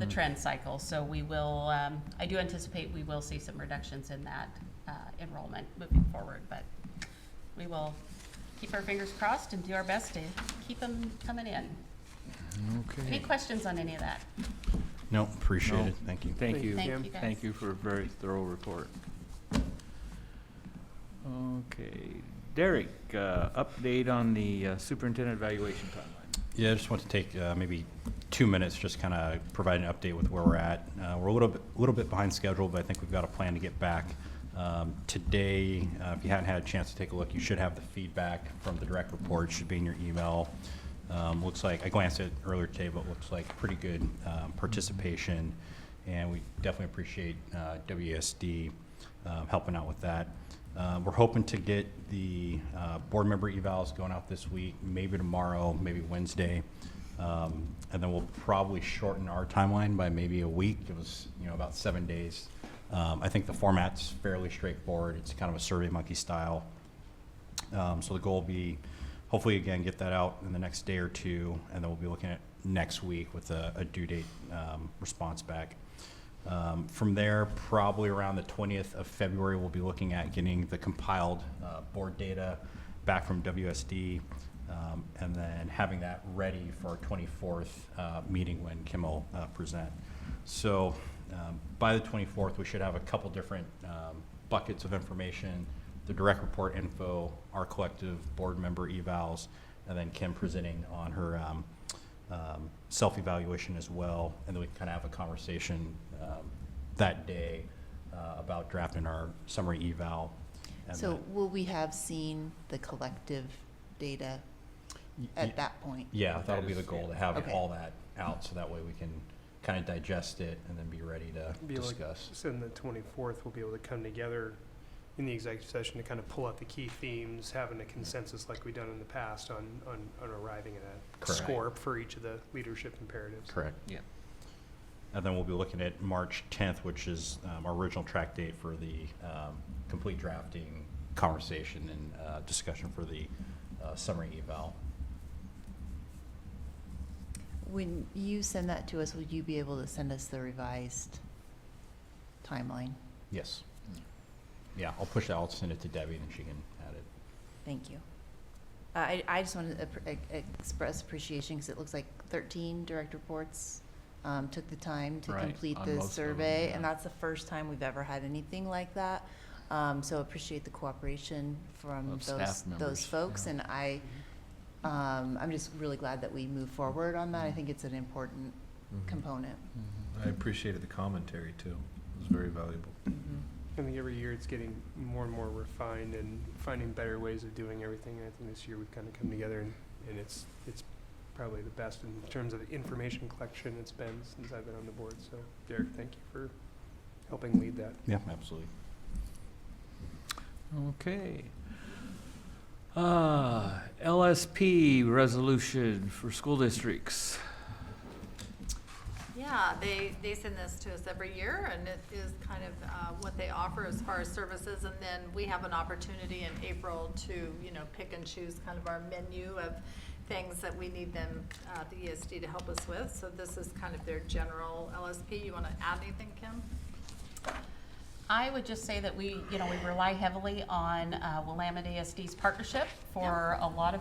S10: trend cycle. So we will, I do anticipate we will see some reductions in that enrollment moving forward, but we will keep our fingers crossed and do our best to keep them coming in. Any
S1: Okay.
S10: questions on any of that?
S12: No, appreciate
S1: No.
S12: it. Thank you.
S1: Thank you.
S10: Thank you, guys.
S1: Thank you for a very thorough report. Okay. Derek, update on the superintendent evaluation timeline.
S12: Yeah, I just want to take maybe 2 minutes, just kind of provide an update with where we're at. We're a little bit behind schedule, but I think we've got a plan to get back. Today, if you hadn't had a chance to take a look, you should have the feedback from the direct report. It should be in your email. Looks like, I glanced at it earlier today, but looks like pretty good participation, and we definitely appreciate WSD helping out with that. We're hoping to get the board member evals going out this week, maybe tomorrow, maybe Wednesday, and then we'll probably shorten our timeline by maybe a week. It was about 7 days. I think the format's fairly straightforward. It's kind of a SurveyMonkey style. So the goal will be, hopefully, again, get that out in the next day or two, and then we'll be looking at next week with a due date response back. From there, probably around the 20th of February, we'll be looking at getting the compiled board data back from WSD, and then having that ready for our 24th meeting when Kim will present. So by the 24th, we should have a couple different buckets of information: the direct report info, our collective board member evals, and then Kim presenting on her self-evaluation as well. And then we can kind of have a conversation that day about drafting our summary eval. And
S2: So
S12: then-
S2: will we have seen the collective data at that point?
S12: Yeah, that'll be the goal, to have
S2: Okay.
S12: all that out, so that way we can kind of digest it and then be ready to
S13: Be able to-
S12: discuss.
S13: So on the 24th, we'll be able to come together in the executive session to kind of pull out the key themes, having a consensus like we've done in the past on arriving at a
S12: Correct.
S13: score for each of the leadership imperatives.
S12: Correct.
S1: Yeah.
S12: And then we'll be looking at March 10th, which is our original track date for the complete drafting conversation and discussion for the summary eval.
S2: When you send that to us, will you be able to send us the revised timeline?
S12: Yes. Yeah, I'll push that. I'll send it to Debbie and she can add it.
S2: Thank you. I just wanted to express appreciation because it looks like 13 direct reports took the time to
S1: Right,
S2: complete
S1: on
S2: the
S1: most of them,
S2: survey,
S1: yeah.
S2: and that's the first time we've ever had anything like that. So appreciate the cooperation from
S1: Of staff members,
S2: those folks,
S1: yeah.
S2: and I'm just really glad that we move forward on that. I think it's an important component.
S5: I appreciated the commentary too. It was very valuable.
S13: I think every year it's getting more and more refined and finding better ways of doing everything. And I think this year we've kind of come together, and it's probably the best in terms of information collection it's been since I've been on the board. So Derek, thank you for helping lead that.
S12: Yeah, absolutely.
S1: Okay. LSP resolution for school districts.
S3: Yeah, they send this to us every year, and it is kind of what they offer as far as services, and then we have an opportunity in April to, you know, pick and choose kind of our menu of things that we need them, the ESD, to help us with. So this is kind of their general LSP. You want to add anything, Kim?
S10: I would just say that we rely heavily on Willamette ASD's partnership for a lot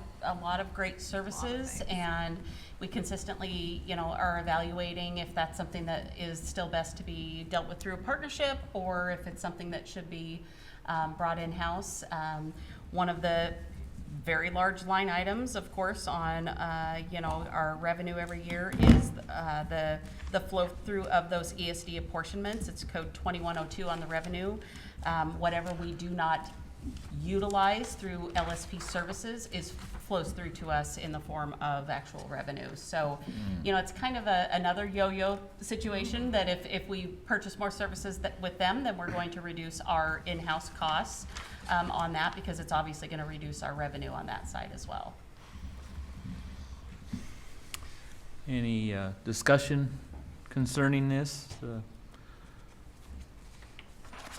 S10: of great services, and we consistently, are evaluating if that's something that is still best to be dealt with through a partnership, or if it's something that should be brought in-house. One of the very large line items, of course, on our revenue every year is the flow through of those ESD apportionments. It's code 2102 on the revenue. Whatever we do not utilize through LSP services flows through to us in the form of actual revenue. So, it's kind of another yo-yo situation that if we purchase more services with them, then we're going to reduce our in-house costs on that, because it's obviously going to reduce our revenue on that side as well.
S1: Any discussion concerning this,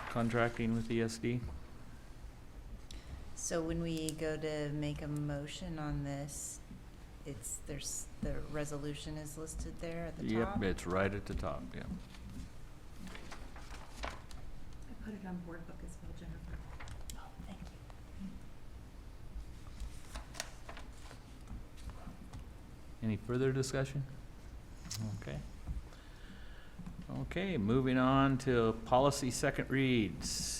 S1: contracting with ESD?
S2: So when we go to make a motion on this, there's the resolution is listed there at the top?
S1: Yep, it's right at the top, yeah.
S7: I put it on board book as well, Jennifer.
S2: Oh, thank you.
S1: Any further discussion? Okay. Okay, moving on to policy second reads.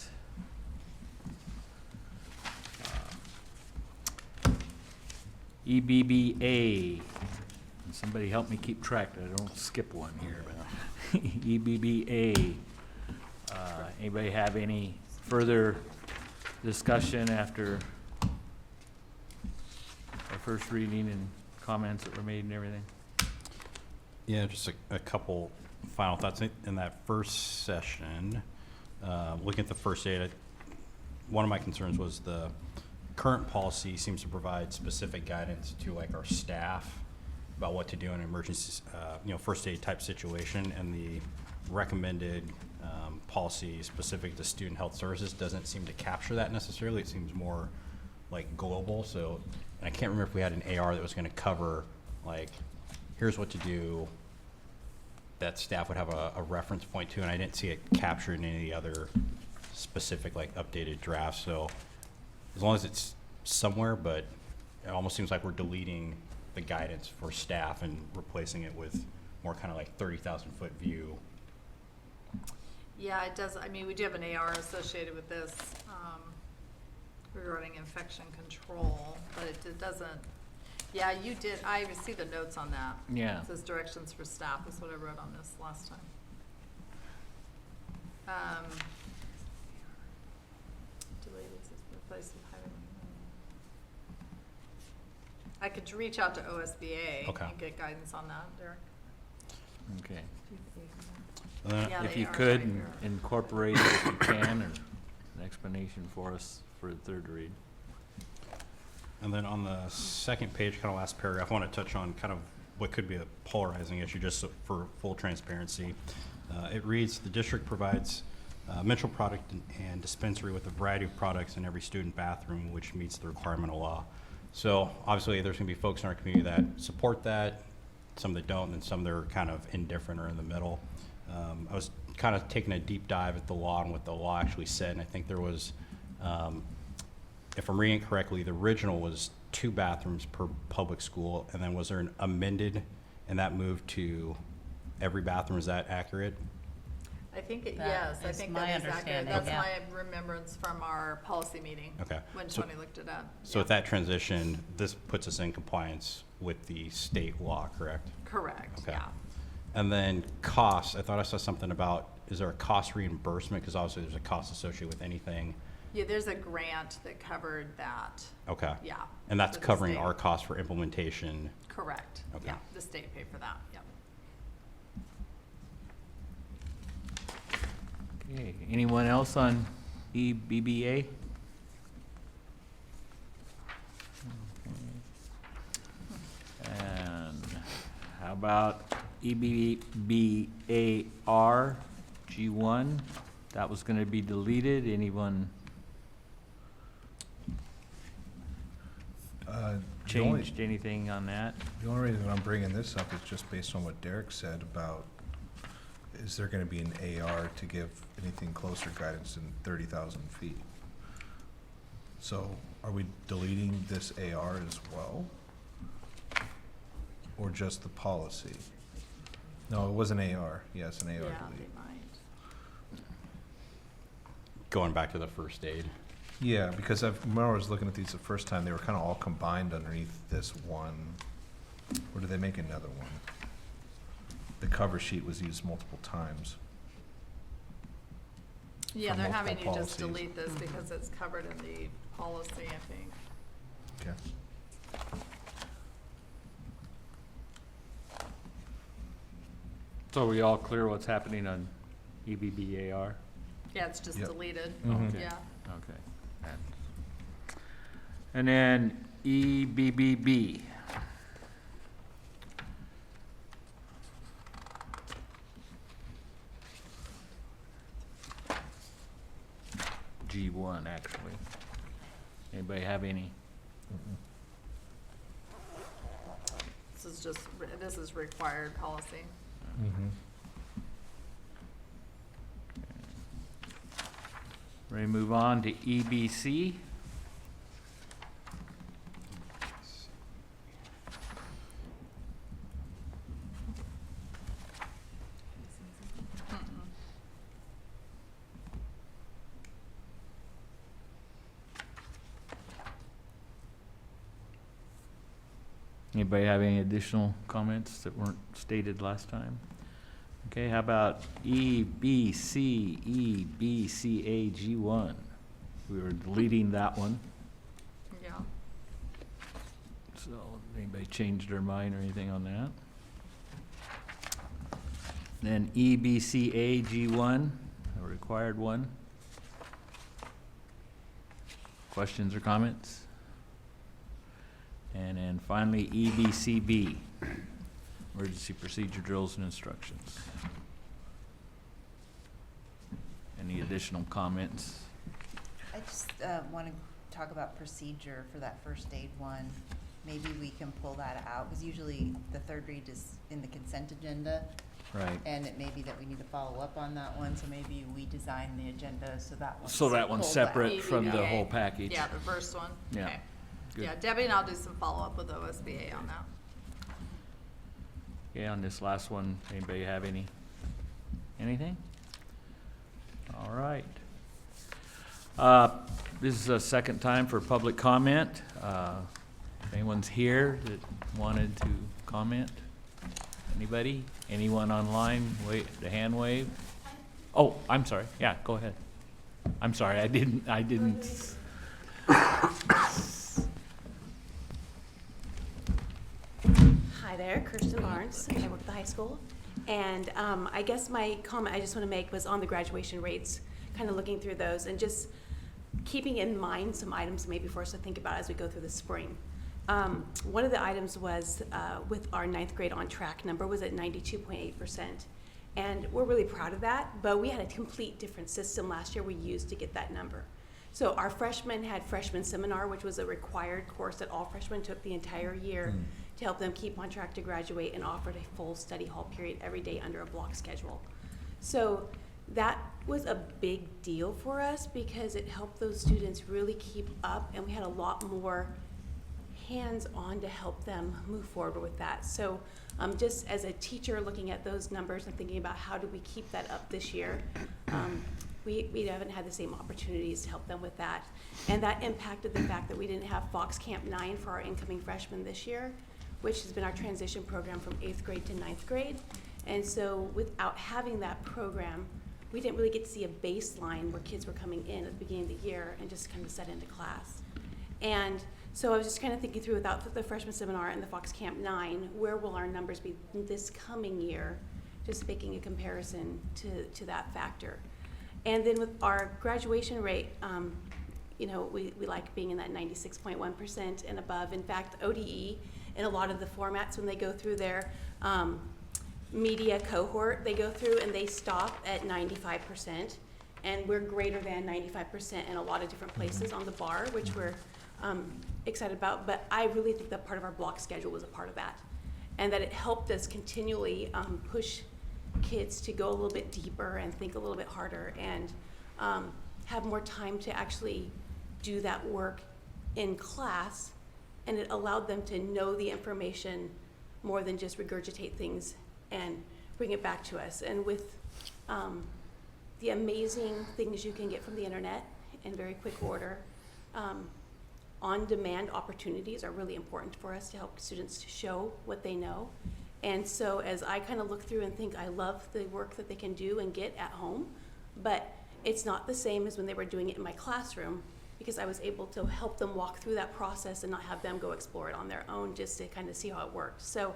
S1: EBBA. Somebody help me keep track that I don't skip one here. But EBBA. Anybody have any further discussion after our first reading and comments that were made and everything?
S12: Yeah, just a couple final thoughts. In that first session, looking at the first data, one of my concerns was the current policy seems to provide specific guidance to like our staff about what to do in an emergency, first aid type situation, and the recommended policy specific to student health services doesn't seem to capture that necessarily. It seems more like global. So, and I can't remember if we had an AR that was going to cover like, here's what to do, that staff would have a reference point to, and I didn't see it captured in any of the other specific like updated drafts. So as long as it's somewhere, but it almost seems like we're deleting the guidance for staff and replacing it with more kind of like 30,000 foot view.
S3: Yeah, it does. I mean, we do have an AR associated with this regarding infection control, but it doesn't. Yeah, you did. I see the notes on that.
S1: Yeah.
S3: It says directions for staff is what I wrote on this last time. Deleted this replace with highway. I could reach out to OSBA
S12: Okay.
S3: and get guidance on that, Derek.
S1: Okay.
S3: Yeah,
S1: If
S3: they
S1: you
S3: are
S1: could
S3: right here.
S1: incorporate it if you can, or an explanation for us for the third read.
S12: And then on the second page, kind of last paragraph, I want to touch on kind of what could be a polarizing issue, just for full transparency. It reads, the district provides menstrual product and dispensary with a variety of products in every student bathroom, which meets the requirement of law. So obviously there's going to be folks in our community that support that, some that don't, and some that are kind of indifferent or in the middle. I was kind of taking a deep dive at the law and what the law actually said, and I think there was, if I'm reading it correctly, the original was 2 bathrooms per public school, and then was there an amended, and that moved to every bathroom? Is that accurate?
S3: I think,
S10: That
S3: yes, I
S10: is
S3: think
S10: my
S3: that is accurate.
S10: understanding,
S3: That's
S10: yeah.
S3: my remembrance from our policy meeting.
S12: Okay.
S3: When
S12: So-
S3: Tony looked it up.
S12: So with that transition, this puts us in compliance with the state law, correct?
S3: Correct,
S12: Okay.
S3: yeah.
S12: And then costs, I thought I saw something about, is there a cost reimbursement? Because obviously there's a cost associated with anything.
S3: Yeah, there's a grant that covered that.
S12: Okay.
S3: Yeah.
S12: And that's
S3: for the
S12: covering
S3: state.
S12: our cost for implementation.
S3: Correct.
S12: Okay.
S3: Yeah, the state paid for that, yep.
S1: Okay, anyone else on EBBA? And how about EBBAR G1? That was gonna be deleted. Anyone
S5: The only-
S1: changed anything on that?
S5: The only reason I'm bringing this up is just based on what Derek said about, is there gonna be an AR to give anything closer guidance than 30,000 feet? So are we deleting this AR as well? Or just the policy? No, it was an AR. Yes, an AR
S3: Yeah,
S5: delete.
S3: they might.
S12: Going back to the first aid.
S5: Yeah, because when I was looking at these the first time, they were kind of all combined underneath this one. Or did they make another one? The cover sheet was used multiple times.
S3: Yeah,
S5: For
S3: they're having
S5: multiple
S3: you just
S5: policies.
S3: delete this because it's covered in the policy, I think.
S5: Okay.
S1: So are we all clear what's happening on EBBAR?
S3: Yeah, it's just
S5: Yep.
S3: deleted,
S5: Mhm.
S3: yeah.
S1: Okay. And then EBBB. G1, actually. Anybody have any?
S3: This is required policy.
S1: Ready to move on to EBC? Anybody have any additional comments that weren't stated last time? Okay, how about EBCEBCAG1? We were deleting that one,
S3: Yeah.
S1: so anybody changed their mind or anything on that? Then EBCAG1, a required one. Questions or comments? And then finally, EBCB, emergency procedure drills and instructions. Any additional comments?
S2: I just want to talk about procedure for that first aid one. Maybe we can pull that out, because usually the third read is in the consent agenda,
S1: Right.
S2: and it may be that we need to follow up on that one, so maybe we design the agenda so that one's
S1: So that one's
S2: pulled out.
S1: separate from the
S3: EBBA.
S1: whole package?
S3: Yeah, the first one.
S1: Yeah.
S3: Okay.
S1: Good.
S3: Yeah, Debbie and I'll do some follow-up with OSBA on that.
S1: Okay, on this last one, anybody have anything? All right. This is a second time for public comment. If anyone's here that wanted to comment? Anybody? Anyone online? Wait, the hand wave? Oh, I'm sorry. Yeah, go ahead. I'm sorry, I didn't.
S14: Hi there, Kirsten Barnes. I work at the high school. And I guess my comment I just want to make was on the graduation rates, kind of looking through those and just keeping in mind some items maybe for us to think about as we go through the spring. One of the items was with our 9th grade on track number was at 92.8%. And we're really proud of that, but we had a complete different system last year we used to get that number. So our freshmen had freshman seminar, which was a required course that all freshmen took the entire year to help them keep on track to graduate, and offered a full study hall period every day under a block schedule. So that was a big deal for us because it helped those students really keep up, and we had a lot more hands-on to help them move forward with that. So just as a teacher looking at those numbers and thinking about how do we keep that up this year, we haven't had the same opportunities to help them with that. And that impacted the fact that we didn't have Fox Camp 9 for our incoming freshmen this year, which has been our transition program from 8th grade to 9th grade. And so without having that program, we didn't really get to see a baseline where kids were coming in at the beginning of the year and just kind of set into class. And so I was just kind of thinking through, without the freshman seminar and the Fox Camp 9, where will our numbers be this coming year? Just making a comparison to that factor. And then with our graduation rate, you know, we like being in that 96.1% and above. In fact, ODE, in a lot of the formats, when they go through their media cohort, they go through and they stop at 95%. And we're greater than 95% in a lot of different places on the bar, which we're excited about. But I really think that part of our block schedule was a part of that. And that it helped us continually push kids to go a little bit deeper and think a little bit harder and have more time to actually do that work in class. And it allowed them to know the information more than just regurgitate things and bring it back to us. And with the amazing things you can get from the internet in very quick order, on-demand opportunities are really important for us to help students to show what they know. And so as I kind of look through and think, I love the work that they can do and get at home, but it's not the same as when they were doing it in my classroom, because I was able to help them walk through that process and not have them go explore it on their own just to kind of see how it worked. So,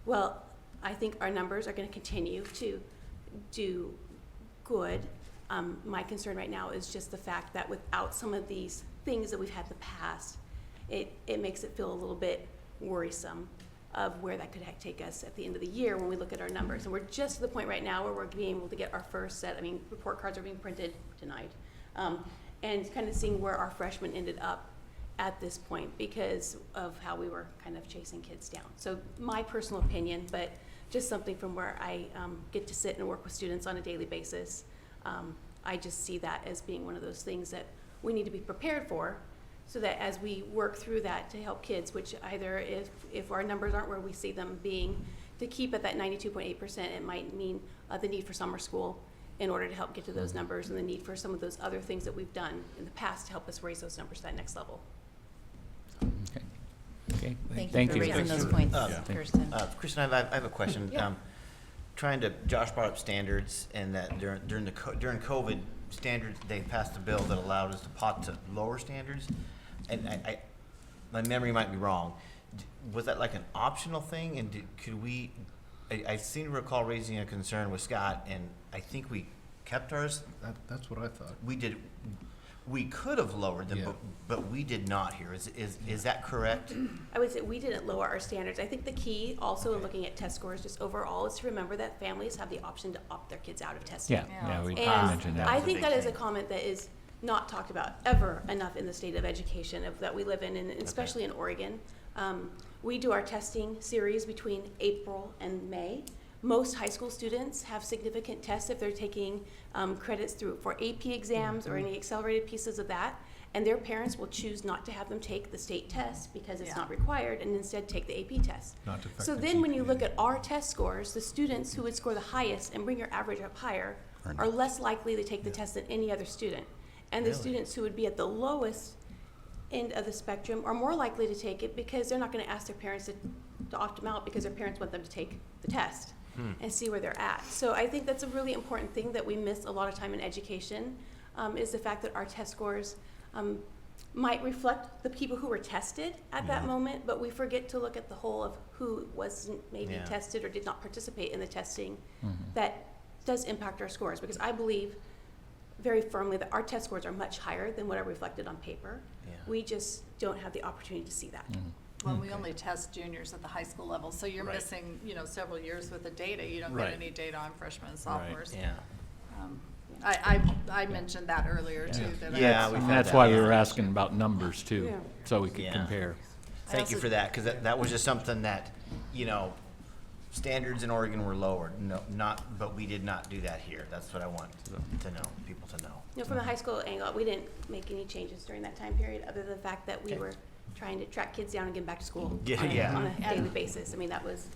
S14: well, I think our numbers are going to continue to do good. My concern right now is just the fact that without some of these things that we've had in the past, it makes it feel a little bit worrisome of where that could take us at the end of the year when we look at our numbers. And we're just to the point right now where we're being able to get our first set, report cards are being printed tonight, and kind of seeing where our freshmen ended up at this point because of how we were kind of chasing kids down. So my personal opinion, but just something from where I get to sit and work with students on a daily basis. I just see that as being one of those things that we need to be prepared for, so that as we work through that to help kids, which either if our numbers aren't where we see them being, to keep at that 92.8%, it might mean the need for summer school in order to help get to those numbers, and the need for some of those other things that we've done in the past to help us raise those numbers to that next level.
S1: Okay.
S2: Thank you for raising those points, Kirsten.
S11: Kristen, I have a question.
S14: Yeah.
S11: Josh brought up standards, and that during COVID, standards, they passed a bill that allowed us to lower standards, and my memory might be wrong. Was that like an optional thing, and could we? I seem to recall raising a concern with Scott, and I think we kept ours.
S5: That's what I thought.
S11: We did. We could have lowered them,
S5: Yeah.
S11: but we did not here. Is that correct?
S14: I would say we didn't lower our standards. I think the key also in looking at test scores just overall is to remember that families have the option to opt their kids out of testing.
S1: Yeah, we
S14: And
S1: mentioned that.
S14: I
S11: was a
S14: think
S11: big
S14: that is a
S11: thing.
S14: comment that is not talked about ever enough in the state of education that we live in, and especially in Oregon. We do our testing series between April and May. Most high school students have significant tests if they're taking credits for AP exams or any accelerated pieces of that, and their parents will choose not to have them take the state test because it's not required, and instead take the AP test.
S5: Not to affect
S14: So
S5: the
S14: then when you
S5: GPA.
S14: look at our test scores, the students who would score the highest and bring your average up higher are less likely to take the test than any other student. And the
S11: Really?
S14: students who would be at the lowest end of the spectrum are more likely to take it because they're not going to ask their parents to opt them out because their parents want them to take the test and see where they're at. So I think that's a really important thing that we miss a lot of time in education, is the fact that our test scores might reflect the people who were tested at that moment, but we forget to look at the whole of who wasn't maybe tested or did not participate in the testing. That does impact our scores, because I believe very firmly that our test scores are much higher than what are reflected on paper.
S11: Yeah.
S14: We just don't have the opportunity to see that.
S3: Well, we only test juniors at the high school level, so you're
S11: Right.
S3: missing, several years worth of data. You don't
S1: Right.
S3: get any data on freshmen and sophomores.
S11: Yeah.
S3: I mentioned that earlier too. That
S11: Yeah,
S3: I,
S11: we've
S1: And
S11: had
S1: that's
S11: that,
S1: why we
S11: yeah.
S1: were asking about numbers too,
S14: Yeah.
S1: so we could
S11: Yeah.
S1: compare.
S11: Thank you
S3: also-
S11: for that, because that was just something that, standards in Oregon were lowered. No, but we did not do that here. That's what I want to know, people to know.
S14: From the high school angle, we didn't make any changes during that time period, other than the fact that we
S11: Okay.
S14: were trying to track kids down and get them back to school
S11: Yeah,
S14: on a-
S11: yeah.
S14: on a daily basis. I mean, that was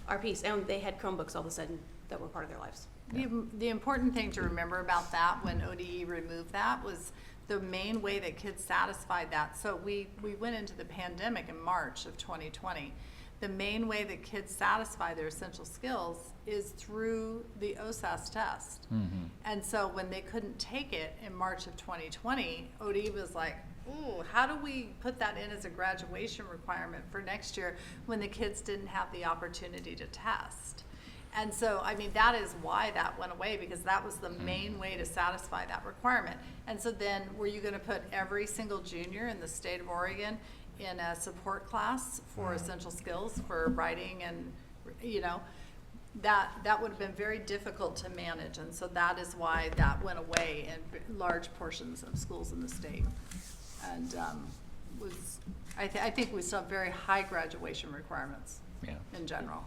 S14: our piece. And they had Chromebooks all of a sudden that were part of their lives.
S3: The important thing to remember about that when ODE removed that was the main way that kids satisfied that. So we went into the pandemic in March of 2020. The main way that kids satisfy their essential skills is through the OSAS test. And so when they couldn't take it in March of 2020, ODE was like, ooh, how do we put that in as a graduation requirement for next year when the kids didn't have the opportunity to test? And so, I mean, that is why that went away, because that was the main way to satisfy that requirement. And so then, were you gonna put every single junior in the state of Oregon in a support class for essential skills for writing and, you know, that would have been very difficult to manage. And so that is why that went away in large portions of schools in the state. And I think we still have very high graduation requirements in general.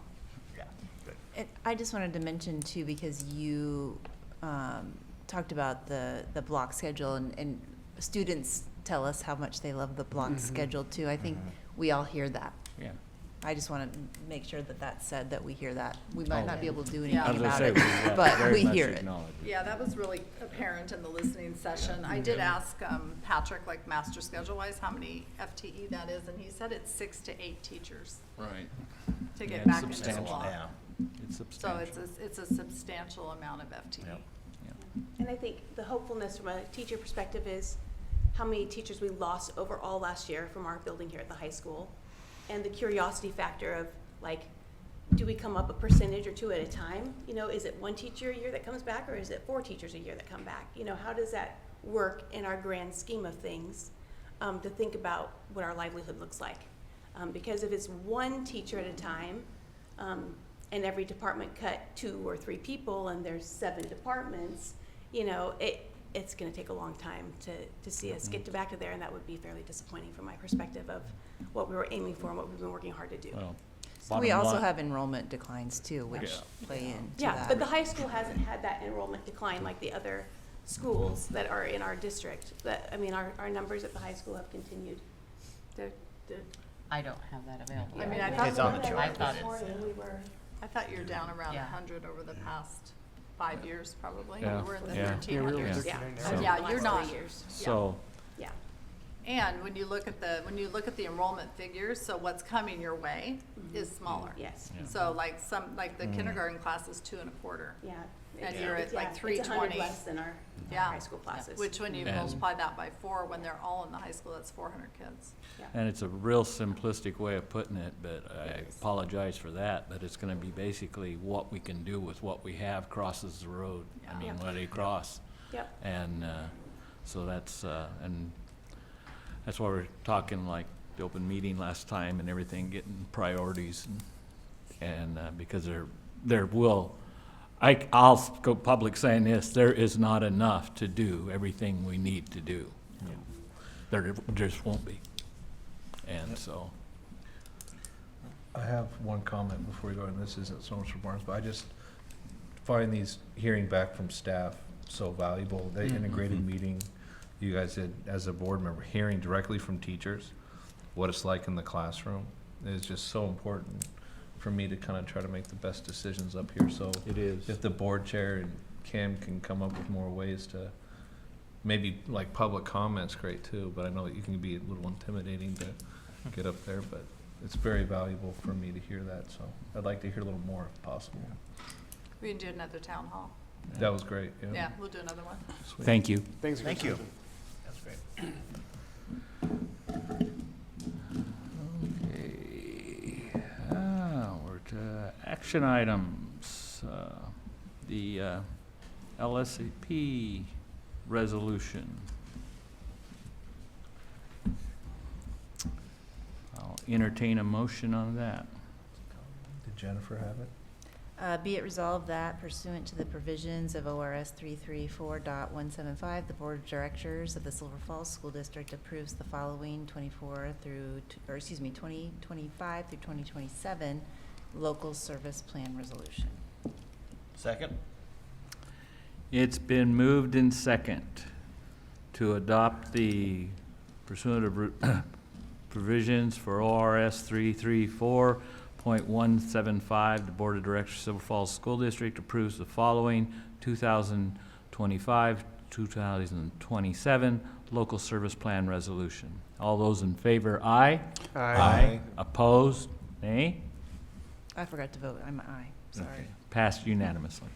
S2: I just wanted to mention too, because you talked about the block schedule, and students tell us how much they love the block schedule too. I think we all hear that.
S1: Yeah.
S2: I just want to make sure that that's said, that we hear that. We might not be able to do
S3: Yeah.
S2: anything
S1: As I
S2: about
S1: say,
S2: it, but
S1: very
S2: we
S1: much
S2: hear it.
S1: acknowledge it.
S3: Yeah, that was really apparent in the listening session. I did ask Patrick, like master schedule-wise, how many FTE that is, and he said it's 6 to 8 teachers
S1: Right.
S3: to
S1: Yeah,
S3: get
S1: it's
S3: back into
S1: substantial.
S3: law.
S11: Yeah.
S1: It's
S3: So
S1: substantial.
S3: it's a substantial amount of FTE.
S11: Yep.
S14: And I think the hopefulness from a teacher perspective is how many teachers we lost overall last year from our building here at the high school. And the curiosity factor of, like, do we come up a percentage or two at a time? You know, is it one teacher a year that comes back, or is it 4 teachers a year that come back? You know, how does that work in our grand scheme of things, to think about what our livelihood looks like? Because if it's one teacher at a time, and every department cut 2 or 3 people, and there's 7 departments, you know, it's gonna take a long time to see us get back to there, and that would be fairly disappointing from my perspective of what we were aiming for and what we've been working hard to do.
S1: Well,
S2: We
S1: bottom
S2: also
S1: line-
S2: have enrollment declines too, which play into
S14: Yeah,
S2: that.
S14: but the high school hasn't had that enrollment decline like the other schools that are in our district. I mean, our numbers at the high school have continued. They're
S10: I don't have that available.
S3: I mean, I
S11: It's on the
S3: thought,
S11: chart.
S10: I thought
S14: this
S10: it's-
S14: morning we were,
S3: I thought you were down around
S10: Yeah.
S3: 100 over the past 5 years, probably.
S1: Yeah.
S3: You were in the
S1: Yeah.
S3: 1300s.
S14: yeah,
S1: So-
S14: over the
S3: Yeah,
S14: last
S3: you're not.
S14: 3 years.
S1: So,
S14: Yeah.
S3: And when you look at the enrollment figures, so what's coming your way is smaller.
S14: Yes.
S1: Yeah.
S3: So like the kindergarten class is 2.25.
S14: Yeah.
S3: And
S14: It's-
S3: you're at
S14: it's-
S3: like
S14: yeah, It's
S3: 320.
S14: 100 less than our
S3: Yeah.
S14: high school classes.
S3: Which when you
S1: And-
S3: multiply that by 4, when they're all in the high school, that's 400 kids.
S1: and it's a real simplistic way of putting it, but I apologize for that, but it's gonna be basically what we can do with what we have crosses the road. I
S3: Yeah.
S1: mean,
S14: Yeah.
S1: let it cross.
S14: Yep.
S1: And, so that's, and that's why we're talking like the open meeting last time and everything, getting priorities and, because I'll go public saying this, there is not enough to do everything we need to do. There just won't be. And so,
S5: I have one comment before we go, and this isn't so much for Barnes, but I just find these hearing back from staff so valuable. The integrated meeting you guys did as a board member, hearing directly from teachers what it's like in the classroom is just so important for me to kind of try to make the best decisions up here. So
S1: it is.
S5: if the board chair and Kim can come up with more ways to, maybe like public comments, great too, but I know you can be a little intimidating to get up there, but it's very valuable for me to hear that, so I'd like to hear a little more if possible.
S3: We can do another town hall.
S5: That was great,
S3: Yeah, we'll do another one.
S5: Sweet.
S1: Thank you.
S13: Thanks.
S11: Thank you. That's great.
S1: Okay, we're to action items. The LSAP resolution. I'll entertain a motion on that.
S5: Did Jennifer have it?
S2: Be it resolved that pursuant to the provisions of ORS 334.175, the Board of Directors of the Silver Falls School District approves the following 2025 through 2027 local service plan resolution.
S11: Second?
S1: It's been moved in second to adopt the pursuant of provisions for ORS 334.175. The Board of Directors of Silver Falls School District approves the following 2025-2027 Local Service Plan Resolution. All those in favor, aye.
S5: Aye.
S1: Opposed, nay.
S2: I forgot to vote. I'm an aye. Sorry.
S1: Okay. Passed unanimously.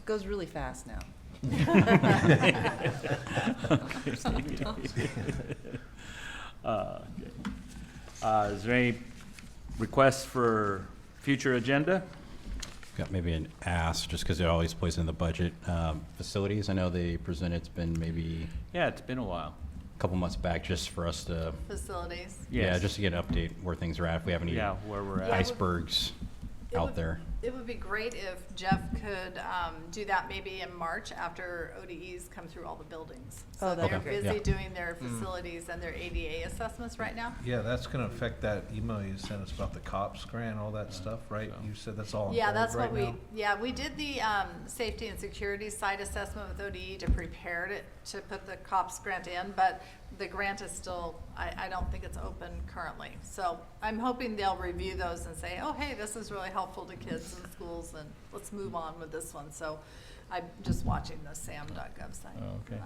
S2: Goes really fast now.
S1: Is there any requests for future agenda?
S12: Got maybe an ask, just because it always plays in the budget. Facilities, I know they presented, it's been maybe
S1: Yeah, it's been a while.
S12: a couple months back, just for us to,
S3: Facilities.
S12: yeah,
S1: Yes.
S12: just to get an update where things are at, if we have any
S1: Yeah, where we're at.
S12: icebergs
S3: It
S12: out
S3: would-
S12: there.
S3: It would be great if Jeff could do that maybe in March after ODEs come through all the buildings.
S2: Oh,
S3: So
S2: that'd
S3: they're
S2: be great.
S3: busy
S12: Yeah.
S3: doing their facilities and their ADA assessments right now.
S5: Yeah, that's gonna affect that email you sent us about the cops grant, all that stuff, right? You said that's all on
S3: Yeah,
S5: hold
S3: that's what
S5: right now?
S3: we did the safety and security site assessment with ODE to prepare it, to put the COPS grant in, but the grant is still, I don't think it's open currently. So I'm hoping they'll review those and say, oh, hey, this is really helpful to kids in schools, and let's move on with this one. So I'm just watching the sam.gov site. for
S1: Okay.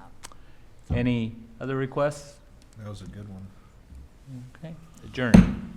S3: that.
S1: Any other requests?
S5: That was a good one.
S1: Okay, adjourned.